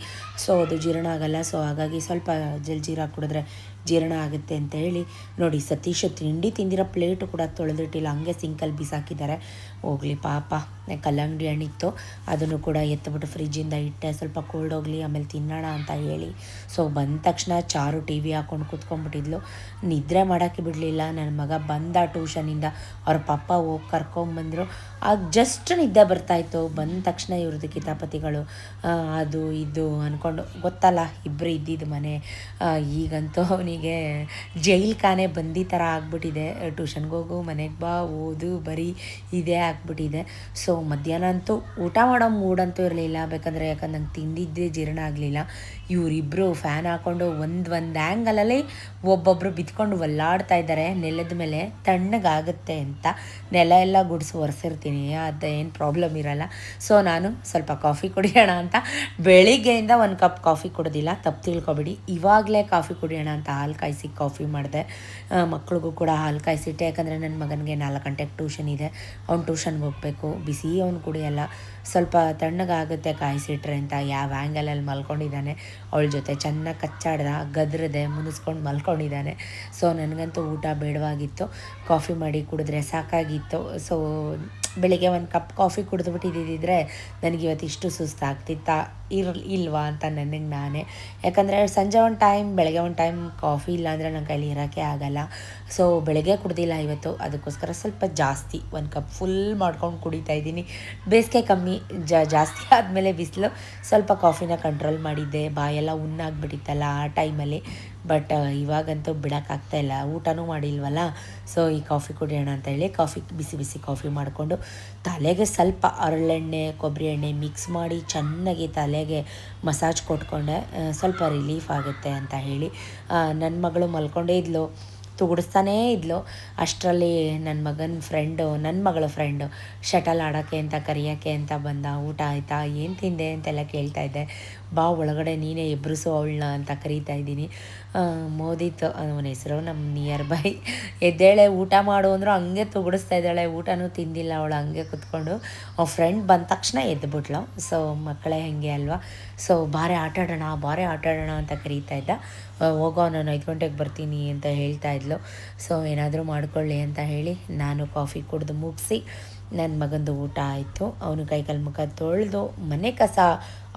ಸೊ ಅದು ಜೀರ್ಣ ಆಗಲ್ಲ. ಸೊ ಹಾಗಾಗಿ ಸ್ವಲ್ಪ ಜಲ್ಜೀರಾ ಕುಡಿದ್ರೆ ಜೀರ್ಣ ಆಗುತ್ತೆ ಅಂತ ಹೇಳಿ ನೋಡಿ. ಸತೀಶ್ ತಿಂಡಿ ತಿಂದಿರೋ ಪ್ಲೇಟು ಕೂಡ ತೊಳೆದಿಟ್ಟಿಲ್ಲ, ಹಂಗೆ ಸಿಂಕಲ್ಲಿ ಬಿಸಾಕಿದ್ದಾರೆ. ಹೋಗಲಿ ಪಾಪ. ಕಲ್ಲಂಗಡಿ ಹಣ್ಣಿತ್ತು, ಅದನ್ನು ಕೂಡ ಎತ್ತಿಬಿಟ್ಟು ಫ್ರಿಜ್ಜಿಂದ ಇಟ್ಟೆ, ಸ್ವಲ್ಪ ಕೋಲ್ಡ್ ಹೋಗಲಿ ಆಮೇಲೆ ತಿನ್ನೋಣ ಅಂತ ಹೇಳಿ. ಸೊ ಬಂದ ತಕ್ಷಣ ಚಾರು TV ಹಾಕ್ಕೊಂಡು ಕೂತ್ಕೊಂಡ್ಬಿಟ್ಟಿದ್ಲು. ನಿದ್ರೆ ಮಾಡೋಕ್ಕೆ ಬಿಡಲಿಲ್ಲ. ನನ್ನ ಮಗ ಬಂದ ಟ್ಯೂಷನಿಂದ, ಅವ್ರ ಪಪ್ಪ ಹೋಗಿ ಕರ್ಕೊಂಬಂದರು. ಆಗ ಜಸ್ಟ್ ನಿದ್ದೆ ಬರ್ತಾಯಿತ್ತು. ಬಂದ ತಕ್ಷಣ ಇವ್ರದ್ದು ಕಿತಾಪತಿಗಳು ಅದು ಇದು ಅಂದ್ಕೊಂಡು, ಗೊತ್ತಲ್ಲ ಇಬ್ಬರು ಇದ್ದಿದ್ದು ಮನೆ. ಈಗಂತೂ ಅವನಿಗೆ ಜೈಲ್ ಖಾನೆ ಬಂದಿ ಥರ ಆಗ್ಬಿಟ್ಟಿದೆ. ಟ್ಯೂಷನ್ಗೆ ಹೋಗು, ಮನೆಗೆ ಬಾ, ಓದು, ಬರೀ ಇದೇ ಆಗ್ಬಿಟ್ಟಿದೆ. ಸೊ ಮಧ್ಯಾಹ್ನ ಅಂತೂ ಊಟ ಮಾಡೋ ಮೂಡಂತೂ ಇರಲಿಲ್ಲ. ಯಾಕಂದ್ರೆ ನಂಗೆ ತಿಂದಿದ್ದೇ ಜೀರ್ಣ ಆಗಲಿಲ್ಲ. ಇವರಿಬ್ಬರು ಫ್ಯಾನ್ ಹಾಕ್ಕೊಂಡು ಒಂದು ಆ್ಯಂಗಲಲ್ಲಿ ಒಬ್ಬೊಬ್ಬರು ಬಿದ್ಕೊಂಡು ಒಲ್ಲಾಡ್ತಾ ಇದ್ದಾರೆ ನೆಲದ ಮೇಲೆ. ತಣ್ಣಗಾಗುತ್ತೆ ಅಂತ ನೆಲ ಎಲ್ಲ ಗುಡಿಸಿ ಒರೆಸಿರ್ತೀನಿ, ಅದೇನು ಪ್ರಾಬ್ಲಮ್ ಇರಲ್ಲ. ಸೊ ನಾನು ಸ್ವಲ್ಪ ಕಾಫಿ ಕುಡಿಯೋಣ ಅಂತ, ಬೆಳಿಗ್ಗೆಯಿಂದ 1 ಕಪ್ ಕಾಫಿ ಕುಡ್ದಿಲ್ಲ, ತಪ್ಪು ತಿಳ್ಕೊಬೇಡಿ. ಇವಾಗಲೇ ಕಾಫಿ ಕುಡಿಯೋಣ ಅಂತ ಹಾಲು ಕಾಯಿಸಿ ಕಾಫಿ ಮಾಡಿದೆ. ಮಕ್ಳಿಗೂ ಕೂಡ ಹಾಲು ಕಾಯಿಸಿಟ್ಟೆ, ಯಾಕಂದರೆ ನನ್ನ ಮಗನಿಗೆ 4 ಗಂಟೆಗೆ ಟ್ಯೂಷನ್ ಇದೆ. ಅವ್ನು ಟ್ಯೂಷನ್ಗೆ ಹೋಗಬೇಕು. ಬಿಸಿ ಅವ್ನು ಕುಡಿಯಲ್ಲ, ಸ್ವಲ್ಪ ತಣ್ಣಗಾಗುತ್ತೆ ಕಾಯಿಸಿಟ್ರೆ ಅಂತ. ಯಾವ ಆ್ಯಂಗಲಲ್ಲಿ ಮಲ್ಕೊಂಡಿದ್ದಾನೆ, ಅವಳ ಜೊತೆ ಚೆನ್ನಾಗಿ ಕಚ್ಚಾಡ್ದ, ಗದ್ರದೆ ಮುನಿಸ್ಕೊಂಡು ಮಲ್ಕೊಂಡಿದ್ದಾನೆ. ಸೊ ನನಗಂತೂ ಊಟ ಬೇಡವಾಗಿತ್ತು, ಕಾಫಿ ಮಾಡಿ ಕುಡಿದ್ರೆ ಸಾಕಾಗಿತ್ತು. ಸೊ ಬೆಳಿಗ್ಗೆ ಒಂದು ಕಪ್ ಕಾಫಿ ಕುಡಿದ್ಬಿಟ್ಟಿದ್ದಿದ್ರೆ ನನಗಿವತ್ತು ಇಷ್ಟು ಸುಸ್ತಾಗ್ತಿತ್ತಾ ಇಲ್ವಾ ಅಂತ ನನಗೆ ನಾನೇ. ಯಾಕಂದರೆ ಸಂಜೆ ಒಂದು ಟೈಮ್ ಬೆಳಗ್ಗೆ ಒಂದು ಟೈಮ್ ಕಾಫಿ ಇಲ್ಲಾಂದರೆ ನನ್ನ ಕೈಲಿ ಇರೋಕ್ಕೆ ಆಗೋಲ್ಲ. ಸೊ ಬೆಳಗ್ಗೆ ಕುಡ್ದಿಲ್ಲ ಇವತ್ತು, ಅದಕ್ಕೋಸ್ಕರ ಸ್ವಲ್ಪ ಜಾಸ್ತಿ ಒಂದು ಕಪ್ ಫುಲ್ ಮಾಡ್ಕೊಂಡು ಕುಡಿತಾಯಿದ್ದೀನಿ. ಬೇಸಿಗೆ ಕಮ್ಮಿ, ಜಾಸ್ತಿ ಆದಮೇಲೆ ಬಿಸಿಲು ಸ್ವಲ್ಪ ಕಾಫಿನ ಕಂಟ್ರೋಲ್ ಮಾಡಿದ್ದೆ. ಬಾಯೆಲ್ಲ ಉಣ್ಣಾಗ್ಬಿಟ್ಟಿತ್ತಲ್ಲ ಆ ಟೈಮಲ್ಲಿ. ಬಟ್ ಇವಾಗಂತೂ ಬಿಡೋಕ್ಕಾಗ್ತಾಯಿಲ್ಲ, ಊಟನೂ ಮಾಡಿಲ್ವಲ್ಲ. ಸೊ ಈ ಕಾಫಿ ಕುಡಿಯೋಣ ಅಂತೇಳಿ ಬಿಸಿ ಬಿಸಿ ಕಾಫಿ ಮಾಡಿಕೊಂಡು ತಲೆಗೆ ಸ್ವಲ್ಪ ಹರಳೆಣ್ಣೆ ಕೊಬ್ಬರಿ ಎಣ್ಣೆ ಮಿಕ್ಸ್ ಮಾಡಿ ಚೆನ್ನಾಗಿ ತಲೆಗೆ ಮಸಾಜ್ ಕೊಟ್ಕೊಂಡೆ. ಸ್ವಲ್ಪ ರಿಲೀಫ್ ಆಗುತ್ತೆ ಅಂತ ಹೇಳಿ ನನ್ನ ಮಗಳು ಮಲ್ಕೊಂಡೇ ಇದ್ಲು, ತುಗುಡಿಸ್ತಾನೇ ಇದ್ಲು. ಅಷ್ಟರಲ್ಲಿ ನನ್ನ ಮಗಳ ಫ್ರೆಂಡು ಶಟಲ್ ಆಡೋಕ್ಕೆ ಅಂತ ಕರೆಯೋಕ್ಕೆ ಅಂತ ಬಂದ. ಊಟ ಆಯಿತಾ, ಏನು ತಿಂದೆ ಅಂತೆಲ್ಲ ಕೇಳ್ತಾಯಿದ್ದೆ. ಬಾ ಒಳಗಡೆ ನೀನೇ ಎಬ್ರಿಸು ಅವಳನ್ನ ಅಂತ ಕರೀತಾ ಇದ್ದೀನಿ. ಮೋದಿತ್ ಅವನ ಹೆಸರು, ನಮ್ಮ ನಿಯರ್ ಬೈ. ಎದ್ದೇಳೆ ಊಟ ಮಾಡು ಅಂದರು ಹಂಗೆ ತುಗುಡಿಸ್ತಾ ಇದ್ದಾಳೆ. ಊಟನೂ ತಿಂದಿಲ್ಲ ಅವಳು, ಹಂಗೆ ಕೂತ್ಕೊಂಡು. ಅವ್ನ ಫ್ರೆಂಡ್ ಬಂದ ತಕ್ಷಣ ಎದ್ದುಬಿಟ್ಲು. ಸೊ ಮಕ್ಕಳೇ ಹಾಗೆ ಅಲ್ವಾ. ಸೊ ಬಾರೆ ಆಟಾಡೋಣ ಅಂತ ಕರೀತಾ ಇದ್ದ. ಹೋಗೋ ನಾನು 5 ಗಂಟೆಗೆ ಬರ್ತೀನಿ ಅಂತ ಹೇಳ್ತಾ ಇದ್ಲು. ಸೊ ಏನಾದರೂ ಮಾಡ್ಕೊಳ್ಳಿ ಅಂತ ಹೇಳಿ ನಾನು ಕಾಫಿ ಕುಡಿದು ಮುಗಿಸಿ ನನ್ನ ಮಗಂದು ಊಟ ಆಯಿತು. ಅವನು ಕೈಕಾಲು ಮುಖ ತೊಳೆದು ಮನೆ ಕಸ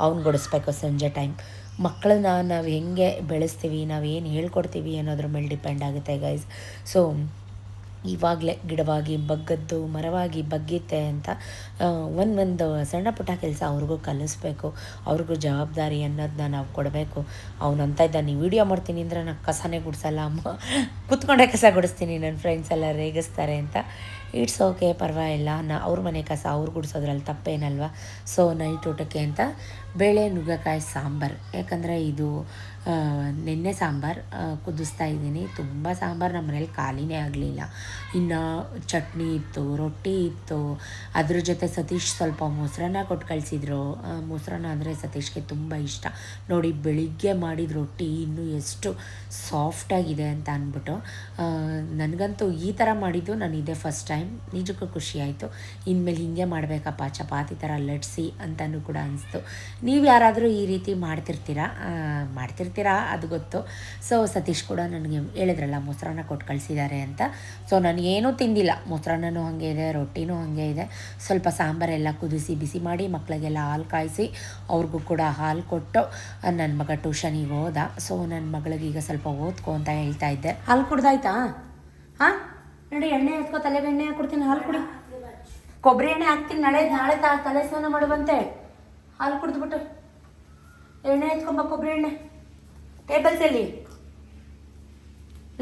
ಅವ್ನು ಗುಡಿಸ್ಬೇಕು ಸಂಜೆ ಟೈಮ್. ಮಕ್ಕಳನ್ನ ನಾವು ಹೆಂಗೆ ಬೆಳೆಸ್ತೀವಿ, ನಾವು ಏನು ಹೇಳ್ಕೊಡ್ತೀವಿ ಅನ್ನೋದ್ರ ಮೇಲೆ ಡಿಪೆಂಡ್ ಆಗುತ್ತೆ ಗೈಸ್. ಸೊ ಇವಾಗಲೇ ಗಿಡವಾಗಿ ಬಗ್ಗದ್ದು ಮರವಾಗಿ ಬಗ್ಗಿತ್ತೆ ಅಂತ ಒಂದು ಸಣ್ಣ ಪುಟ್ಟ ಕೆಲಸ ಅವ್ರಿಗೂ ಕಲಿಸ್ಬೇಕು. ಅವ್ರಿಗೂ ಜವಾಬ್ದಾರಿ ಅನ್ನೋದನ್ನ ನಾವು ಕೊಡಬೇಕು. ಅವನಂತ ಇದ್ದ, ನೀವು ವೀಡಿಯೋ ಮಾಡ್ತೀನಿ ಅಂದರೆ ನಾನು ಕಸನೇ ಗುಡಿಸಲ್ಲ ಅಮ್ಮ, ಕೂತ್ಕೊಂಡೆ ಕಸ ಗುಡಿಸ್ತೀನಿ, ನನ್ನ ಫ್ರೆಂಡ್ಸ್ ಎಲ್ಲ ರೇಗಿಸ್ತಾರೆ ಅಂತ. ಇಟ್ಸ್ ಓಕೆ, ಪರವಾಗಿಲ್ಲ. ಅವ್ರ ಮನೆ ಕಸ ಅವ್ರು ಗುಡಿಸೋದ್ರಲ್ಲಿ ತಪ್ಪೇನಲ್ವ. ಸೊ ನೈಟ್ ಊಟಕ್ಕೆ ಅಂತ ಬೇಳೆ ನುಗ್ಗೆಕಾಯಿ ಸಾಂಬಾರು. ಯಾಕಂದರೆ ಇದು ನೆನ್ನೆ ಸಾಂಬಾರು ಕುದಿಸ್ತಾ ಇದ್ದೀನಿ. ತುಂಬ ಸಾಂಬಾರು ನಮ್ಮ ಮನೇಲಿ ಖಾಲಿನೇ ಆಗಲಿಲ್ಲ. ಇನ್ನು ಚಟ್ನಿ ಇತ್ತು, ರೊಟ್ಟಿ ಇತ್ತು, ಅದ್ರ ಜೊತೆ ಸತೀಶ್ ಸ್ವಲ್ಪ ಮೊಸರನ್ನ ಕೊಟ್ಟು ಕಳಿಸಿದ್ರು. ಮೊಸರನ್ನ ಅಂದರೆ ಸತೀಶ್ಗೆ ತುಂಬ ಇಷ್ಟ. ನೋಡಿ ಬೆಳಿಗ್ಗೆ ಮಾಡಿದ ರೊಟ್ಟಿ ಇನ್ನೂ ಎಷ್ಟು ಸಾಫ್ಟಾಗಿದೆ ಅಂತ ಅಂದ್ಬಿಟ್ಟು. ನನಗಂತೂ ಈ ಥರ ಮಾಡಿದ್ದು ನಾನು ಇದೇ ಫಸ್ಟ್ ಟೈಮ್. ನಿಜಕ್ಕೂ ಖುಷಿಯಾಯಿತು. ಇನ್ಮೇಲೆ ಹೀಗೆ ಮಾಡಬೇಕಪ್ಪ ಚಪಾತಿ ಥರ ಲಟ್ಸಿ ಅಂತಲೂ ಕೂಡ ಅನಿಸ್ತು. ನೀವು ಯಾರಾದರೂ ಈ ರೀತಿ ಮಾಡ್ತಿರ್ತೀರಾ ಅದು ಗೊತ್ತು. ಸೊ ಸತೀಶ್ ಕೂಡ ನನಗೆ ಹೇಳಿದ್ರಲ್ಲ ಮೊಸರನ್ನ ಕೊಟ್ಟು ಕಳಿಸಿದ್ದಾರೆ ಅಂತ. ಸೊ ನಾನು ಏನೂ ತಿಂದಿಲ್ಲ, ಮೊಸರನ್ನೂ ಹಾಗೆ ಇದೆ, ರೊಟ್ಟಿನೂ ಹಾಗೆ ಇದೆ. ಸ್ವಲ್ಪ ಸಾಂಬಾರೆಲ್ಲ ಕುದಿಸಿ ಬಿಸಿ ಮಾಡಿ ಮಕ್ಕಳಿಗೆಲ್ಲ ಹಾಲು ಕಾಯಿಸಿ ಅವ್ರಿಗೂ ಕೂಡ ಹಾಲು ಕೊಟ್ಟು ನನ್ನ ಮಗ ಟ್ಯೂಷನಿಗೆ ಹೋದ. ಸೊ ನನ್ನ ಮಗಳಿಗೆ ಈಗ ಸ್ವಲ್ಪ ಓದ್ಕೊ ಅಂತ ಹೇಳ್ತಾ ಇದ್ದೆ. ಹಾಲು ಕುಡ್ದಾಯ್ತಾ? ಹಾಂ ನೋಡಿ, ಎಣ್ಣೆ ಎತ್ಕೊ, ತಲೆಗೆ ಎಣ್ಣೆ ಹಾಕ್ಕೊಡ್ತೀನಿ, ಹಾಲು ಕುಡಿ. ಕೊಬ್ಬರಿ ಎಣ್ಣೆ ಹಾಕ್ತೀನಿ, ನಾಳೆ ತಲೆ ಸ್ನಾನ ಮಾಡುವಂತೆ. ಹಾಲು ಕುಡಿದ್ಬಿಟ್ಟು ಎಣ್ಣೆ ಎತ್ಕೊಂಬ, ಕೊಬ್ಬರಿ ಎಣ್ಣೆ. ಟೇಬಲ್ಸ್ ಎಲ್ಲಿ?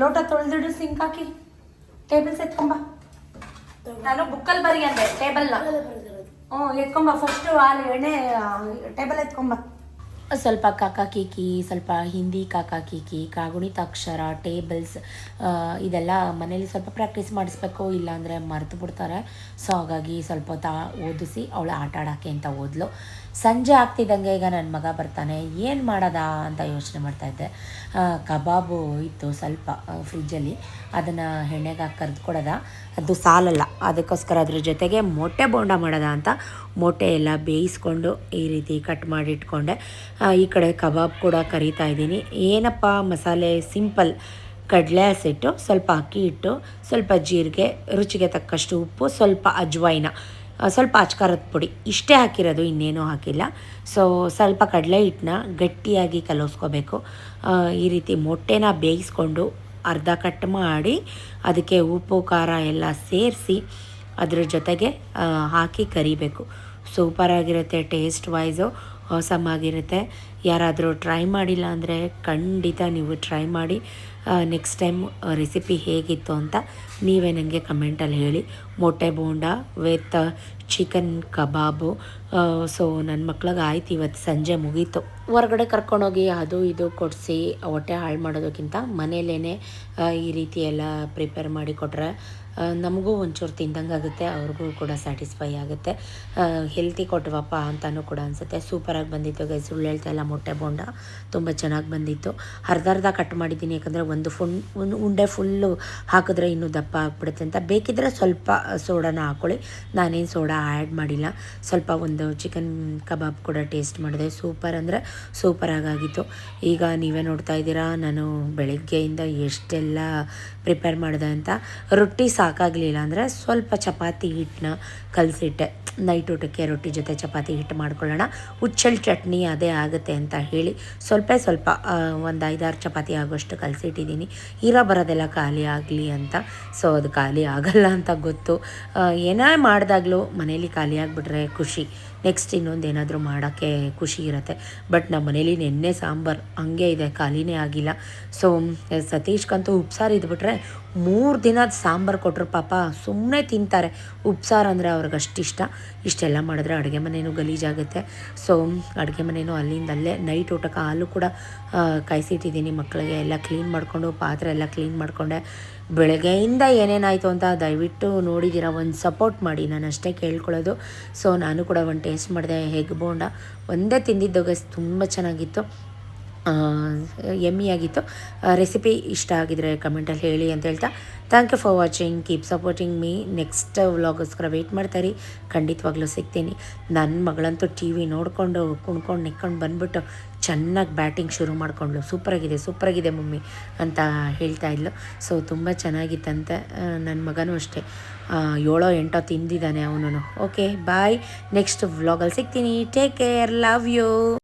ಲೋಟ ತೊಳೆದಿಡು, ಸಿಂಕ್ ಹಾಕಿ. ಟೇಬಲ್ಸ್ ಎತ್ಕೊಂಬ. ನಾನು ಬುಕ್ಕಲ್ಲಿ ಬರಿ ಅಂದೆ, ಟೇಬಲ್ನ. ಎತ್ಕೊಂಬ ಫಸ್ಟು ಹಾಲು ಎಣ್ಣೆ. ಟೇಬಲ್ ಎತ್ಕೊಂಬ. ಸ್ವಲ್ಪ ಕಾಕಾ ಕೀಕಿ, ಸ್ವಲ್ಪ ಹಿಂದಿ ಕಾಕಾ ಕೀಕಿ, ಕಾಗುಣಿತ ಅಕ್ಷರ, ಟೇಬಲ್ಸ್ ಇದೆಲ್ಲ ಮನೇಲಿ ಸ್ವಲ್ಪ ಪ್ರಾಕ್ಟೀಸ್ ಮಾಡಿಸ್ಬೇಕು, ಇಲ್ಲಾಂದರೆ ಮರೆತು ಬಿಡ್ತಾರೆ. ಸೊ ಹಾಗಾಗಿ ಸ್ವಲ್ಪ ಓದಿಸಿ ಅವಳು ಆಟ ಆಡೋಕ್ಕೆ ಅಂತ ಓದ್ಲು. ಸಂಜೆ ಆಗ್ತಿದ್ದಂಗೆ ಈಗ ನನ್ನ ಮಗ ಬರ್ತಾನೆ, ಏನು ಮಾಡೋದಾ ಅಂತ ಯೋಚನೆ ಮಾಡ್ತಾಯಿದ್ದೆ. ಕಬಾಬು ಇತ್ತು ಸ್ವಲ್ಪ ಫ್ರಿಜ್ಜಲ್ಲಿ, ಅದನ್ನು ಎಣ್ಣೆಗೆ ಹಾಕಿ ಕರೆದು ಕೊಡೋದ, ಅದು ಸಾಲಲ್ಲ. ಅದಕ್ಕೋಸ್ಕರ ಅದ್ರ ಜೊತೆಗೆ ಮೊಟ್ಟೆ ಬೋಂಡ ಮಾಡೋದ ಅಂತ ಮೊಟ್ಟೆ ಎಲ್ಲ ಬೇಯಿಸ್ಕೊಂಡು ಈ ರೀತಿ ಕಟ್ ಮಾಡಿ ಇಟ್ಕೊಂಡೆ. ಈ ಕಡೆ ಕಬಾಬ್ ಕೂಡ ಕರಿತಾ ಇದ್ದೀನಿ. ಏನಪ್ಪ ಮಸಾಲೆ ಸಿಂಪಲ್, ಕಡಲೆ ಹಸಿಟ್ಟು, ಸ್ವಲ್ಪ ಅಕ್ಕಿ ಹಿಟ್ಟು, ಸ್ವಲ್ಪ ಜೀರಿಗೆ, ರುಚಿಗೆ ತಕ್ಕಷ್ಟು ಉಪ್ಪು, ಸ್ವಲ್ಪ ಅಜ್ವೈನ, ಸ್ವಲ್ಪ ಅಚ್ಕಾರದ ಪುಡಿ, ಇಷ್ಟೇ ಹಾಕಿರೋದು, ಇನ್ನೇನೂ ಹಾಕಿಲ್ಲ. ಸೊ ಸ್ವಲ್ಪ ಕಡಲೆ ಹಿಟ್ಟನ್ನ ಗಟ್ಟಿಯಾಗಿ ಕಲಸ್ಕೋಬೇಕು. ಈ ರೀತಿ ಮೊಟ್ಟೆನ ಬೇಯಿಸ್ಕೊಂಡು ಅರ್ಧ ಕಟ್ ಮಾಡಿ ಅದಕ್ಕೆ ಉಪ್ಪು ಖಾರ ಎಲ್ಲ ಸೇರಿಸಿ ಅದ್ರ ಜೊತೆಗೆ ಹಾಕಿ ಕರಿಬೇಕು. ಸೂಪರಾಗಿರುತ್ತೆ, ಟೇಸ್ಟ್ ವೈಸು ಆಗಿರುತ್ತೆ. ಯಾರಾದರೂ ಟ್ರೈ ಮಾಡಿಲ್ಲ ಅಂದರೆ ಖಂಡಿತ ನೀವು ಟ್ರೈ ಮಾಡಿ. ನೆಕ್ಸ್ಟ್ ಟೈಮ್ ರೆಸಿಪಿ ಹೇಗಿತ್ತು ಅಂತ ನೀವೇ ನನಗೆ ಕಮೆಂಟಲ್ಲಿ ಹೇಳಿ. ಮೊಟ್ಟೆ bonda with chicken kebab. So ನನ್ನ ಮಕ್ಳಿಗೆ ಆಯ್ತು, ಇವತ್ತು ಸಂಜೆ ಮುಗೀತು. ಹೊರಗಡೆ ಕರ್ಕೊಂಡೋಗಿ ಅದು ಇದು ಕೊಡಿಸಿ ಹೊಟ್ಟೆ ಹಾಳು ಮಾಡೋದಕ್ಕಿಂತ ಮನೇಲೇ ಈ ರೀತಿ ಎಲ್ಲ ಪ್ರಿಪೇರ್ ಮಾಡಿ ಕೊಟ್ಟರೆ ನಮಗೂ ಒಂಚೂರು ತಿಂದಂಗೆ ಆಗುತ್ತೆ, ಅವ್ರಿಗೂ ಕೂಡ ಸ್ಯಾಟಿಸ್ಫೈ ಆಗುತ್ತೆ. ಹೆಲ್ತಿ ಕೊಟ್ಟವಪ್ಪ ಅಂತಲೂ ಕೂಡ ಅನಿಸುತ್ತೆ. ಸೂಪರಾಗಿ ಬಂದಿತ್ತು ಗೈಸ್, ಸುಳ್ಳು ಹೇಳ್ತಾ ಇಲ್ಲ. ಮೊಟ್ಟೆ ಬೋಂಡ ತುಂಬ ಚೆನ್ನಾಗಿ ಬಂದಿತ್ತು. ಅರ್ಧ ಕಟ್ ಮಾಡಿದ್ದೀನಿ, ಯಾಕಂದರೆ ಒಂದು ಉಂಡೆ ಫುಲ್ಲು ಹಾಕಿದ್ರೆ ಇನ್ನೂ ದಪ್ಪ ಆಗಿಬಿಡುತ್ತೆ ಅಂತ. ಬೇಕಿದ್ದರೆ ಸ್ವಲ್ಪ ಸೋಡಾನ ಹಾಕ್ಕೊಳ್ಳಿ, ನಾನೇನು ಸೋಡಾ ಆ್ಯಡ್ ಮಾಡಿಲ್ಲ. ಸ್ವಲ್ಪ ಒಂದು ಚಿಕನ್ ಕಬಾಬ್ ಕೂಡ ಟೇಸ್ಟ್ ಮಾಡಿದೆ, ಸೂಪರ್ ಅಂದರೆ ಸೂಪರಾಗಿತ್ತು. ಈಗ ನೀವೇ ನೋಡ್ತಾ ಇದ್ದೀರಾ ನಾನು ಬೆಳಗ್ಗೆಯಿಂದ ಎಷ್ಟೆಲ್ಲ ಪ್ರಿಪೇರ್ ಮಾಡಿದೆ ಅಂತ. ರೊಟ್ಟಿ ಸಾಕಾಗಲಿಲ್ಲ ಅಂದರೆ ಸ್ವಲ್ಪ ಚಪಾತಿ ಹಿಟ್ಟನ್ನ ಕಲಸಿಟ್ಟೆ, ನೈಟ್ ಊಟಕ್ಕೆ ರೊಟ್ಟಿ ಜೊತೆ ಚಪಾತಿ ಹಿಟ್ಟು ಮಾಡ್ಕೊಳ್ಳೋಣ, ಹುಚ್ಚೆಳ್ಳು ಚಟ್ನಿ ಅದೇ ಆಗುತ್ತೆ ಅಂತ ಹೇಳಿ ಸ್ವಲ್ಪ ಒಂದು 5-6 ಚಪಾತಿ ಆಗೋಷ್ಟು ಕಲಸಿಟ್ಟಿದ್ದೀನಿ. ಇರೋ ಬರೋದೆಲ್ಲ ಖಾಲಿ ಆಗಲಿ ಅಂತ. ಸೊ ಅದು ಖಾಲಿ ಆಗಲ್ಲ ಅಂತ ಗೊತ್ತು. ಏನೇ ಮಾಡಿದಾಗಲೂ ಮನೇಲಿ ಖಾಲಿ ಆಗಿಬಿಟ್ರೆ ಖುಷಿ, ನೆಕ್ಸ್ಟ್ ಇನ್ನೊಂದು ಏನಾದರೂ ಮಾಡೋಕ್ಕೆ ಖುಷಿ ಇರುತ್ತೆ. ಬಟ್ ನಮ್ಮ ಮನೇಲಿ ನೆನ್ನೆ ಸಾಂಬಾರು ಹಂಗೆ ಇದೆ, ಖಾಲಿನೇ ಆಗಿಲ್ಲ. ಸೊ ಸತೀಶ್ಗಂತೂ ಉಪ್ಸಾರು ಇದ್ಬಿಟ್ರೆ 3 ದಿನದ ಸಾಂಬಾರು ಕೊಟ್ಟರು ಪಾಪ ಸುಮ್ಮನೆ ತಿಂತಾರೆ. ಉಪ್ಸಾರು ಅಂದರೆ ಅವ್ರಿಗೆ ಅಷ್ಟಿಷ್ಟ. ಇಷ್ಟೆಲ್ಲ ಮಾಡಿದ್ರೆ ಅಡುಗೆ ಮನೆಯೂ ಗಲೀಜಾಗುತ್ತೆ. ಸೊ ಅಡುಗೆ ಮನೆಯೂ ಅಲ್ಲೇ ನೈಟ್ ಊಟಕ್ಕೆ ಹಾಲು ಕೂಡ ಕಾಯಿಸಿಟ್ಟಿದ್ದೀನಿ. ಮಕ್ಕಳಿಗೆ ಎಲ್ಲ ಕ್ಲೀನ್ ಮಾಡಿಕೊಂಡು ಪಾತ್ರೆ ಎಲ್ಲ ಕ್ಲೀನ್ ಮಾಡಿಕೊಂಡೆ. ಬೆಳಗ್ಗೆಯಿಂದ ಏನೇನಾಯಿತು ಅಂತ ದಯವಿಟ್ಟು ನೋಡಿದ್ದೀರಾ, ಒಂದು ಸಪೋರ್ಟ್ ಮಾಡಿ, ನಾನು ಅಷ್ಟೇ ಕೇಳ್ಕೊಳ್ಳೋದು. ಸೊ ನಾನು ಕೂಡ ಒಂದು ಟೇಸ್ಟ್ ಮಾಡಿದೆ, ಎಗ್ ಬೋಂಡ ಒಂದೇ ತಿಂದಿದ್ದು ಗೈಸ್, ತುಂಬ ಚೆನ್ನಾಗಿತ್ತು, ಯಮ್ಮಿಯಾಗಿತ್ತು. ರೆಸಿಪಿ ಇಷ್ಟ ಆಗಿದ್ರೆ ಕಮೆಂಟಲ್ಲಿ ಹೇಳಿ ಅಂತ ಹೇಳ್ತಾ, thank you for watching, keep supporting me. Next ವ್ಲಾಗೋಸ್ಕರ ವೆಯ್ಟ್ ಮಾಡ್ತಾಯಿರಿ, ಖಂಡಿತವಾಗ್ಲೂ ಸಿಗ್ತೀನಿ. ನನ್ನ ಮಗಳಂತೂ ಟಿ ವಿ ನೋಡಿಕೊಂಡು ಕುಣ್ಕೊಂಡು ನಿಕ್ಕೊಂಡು ಬಂದುಬಿಟ್ಟು ಚೆನ್ನಾಗಿ ಬ್ಯಾಟಿಂಗ್ ಶುರು ಮಾಡಿಕೊಂಡ್ಳು. ಸೂಪರಾಗಿದೆ ಮಮ್ಮಿ ಅಂತ ಹೇಳ್ತಾ ಇದ್ಲು. ಸೊ ತುಂಬ ಚೆನ್ನಾಗಿತ್ತಂತೆ. ನನ್ನ ಮಗನೂ ಅಷ್ಟೇ 7-8 ತಿಂದಿದ್ದಾನೆ ಅವನು. ಓಕೆ ಬಾಯ್, ನೆಕ್ಸ್ಟ್ ವ್ಲಾಗಲ್ಲಿ ಸಿಗ್ತೀನಿ. Take care, love you.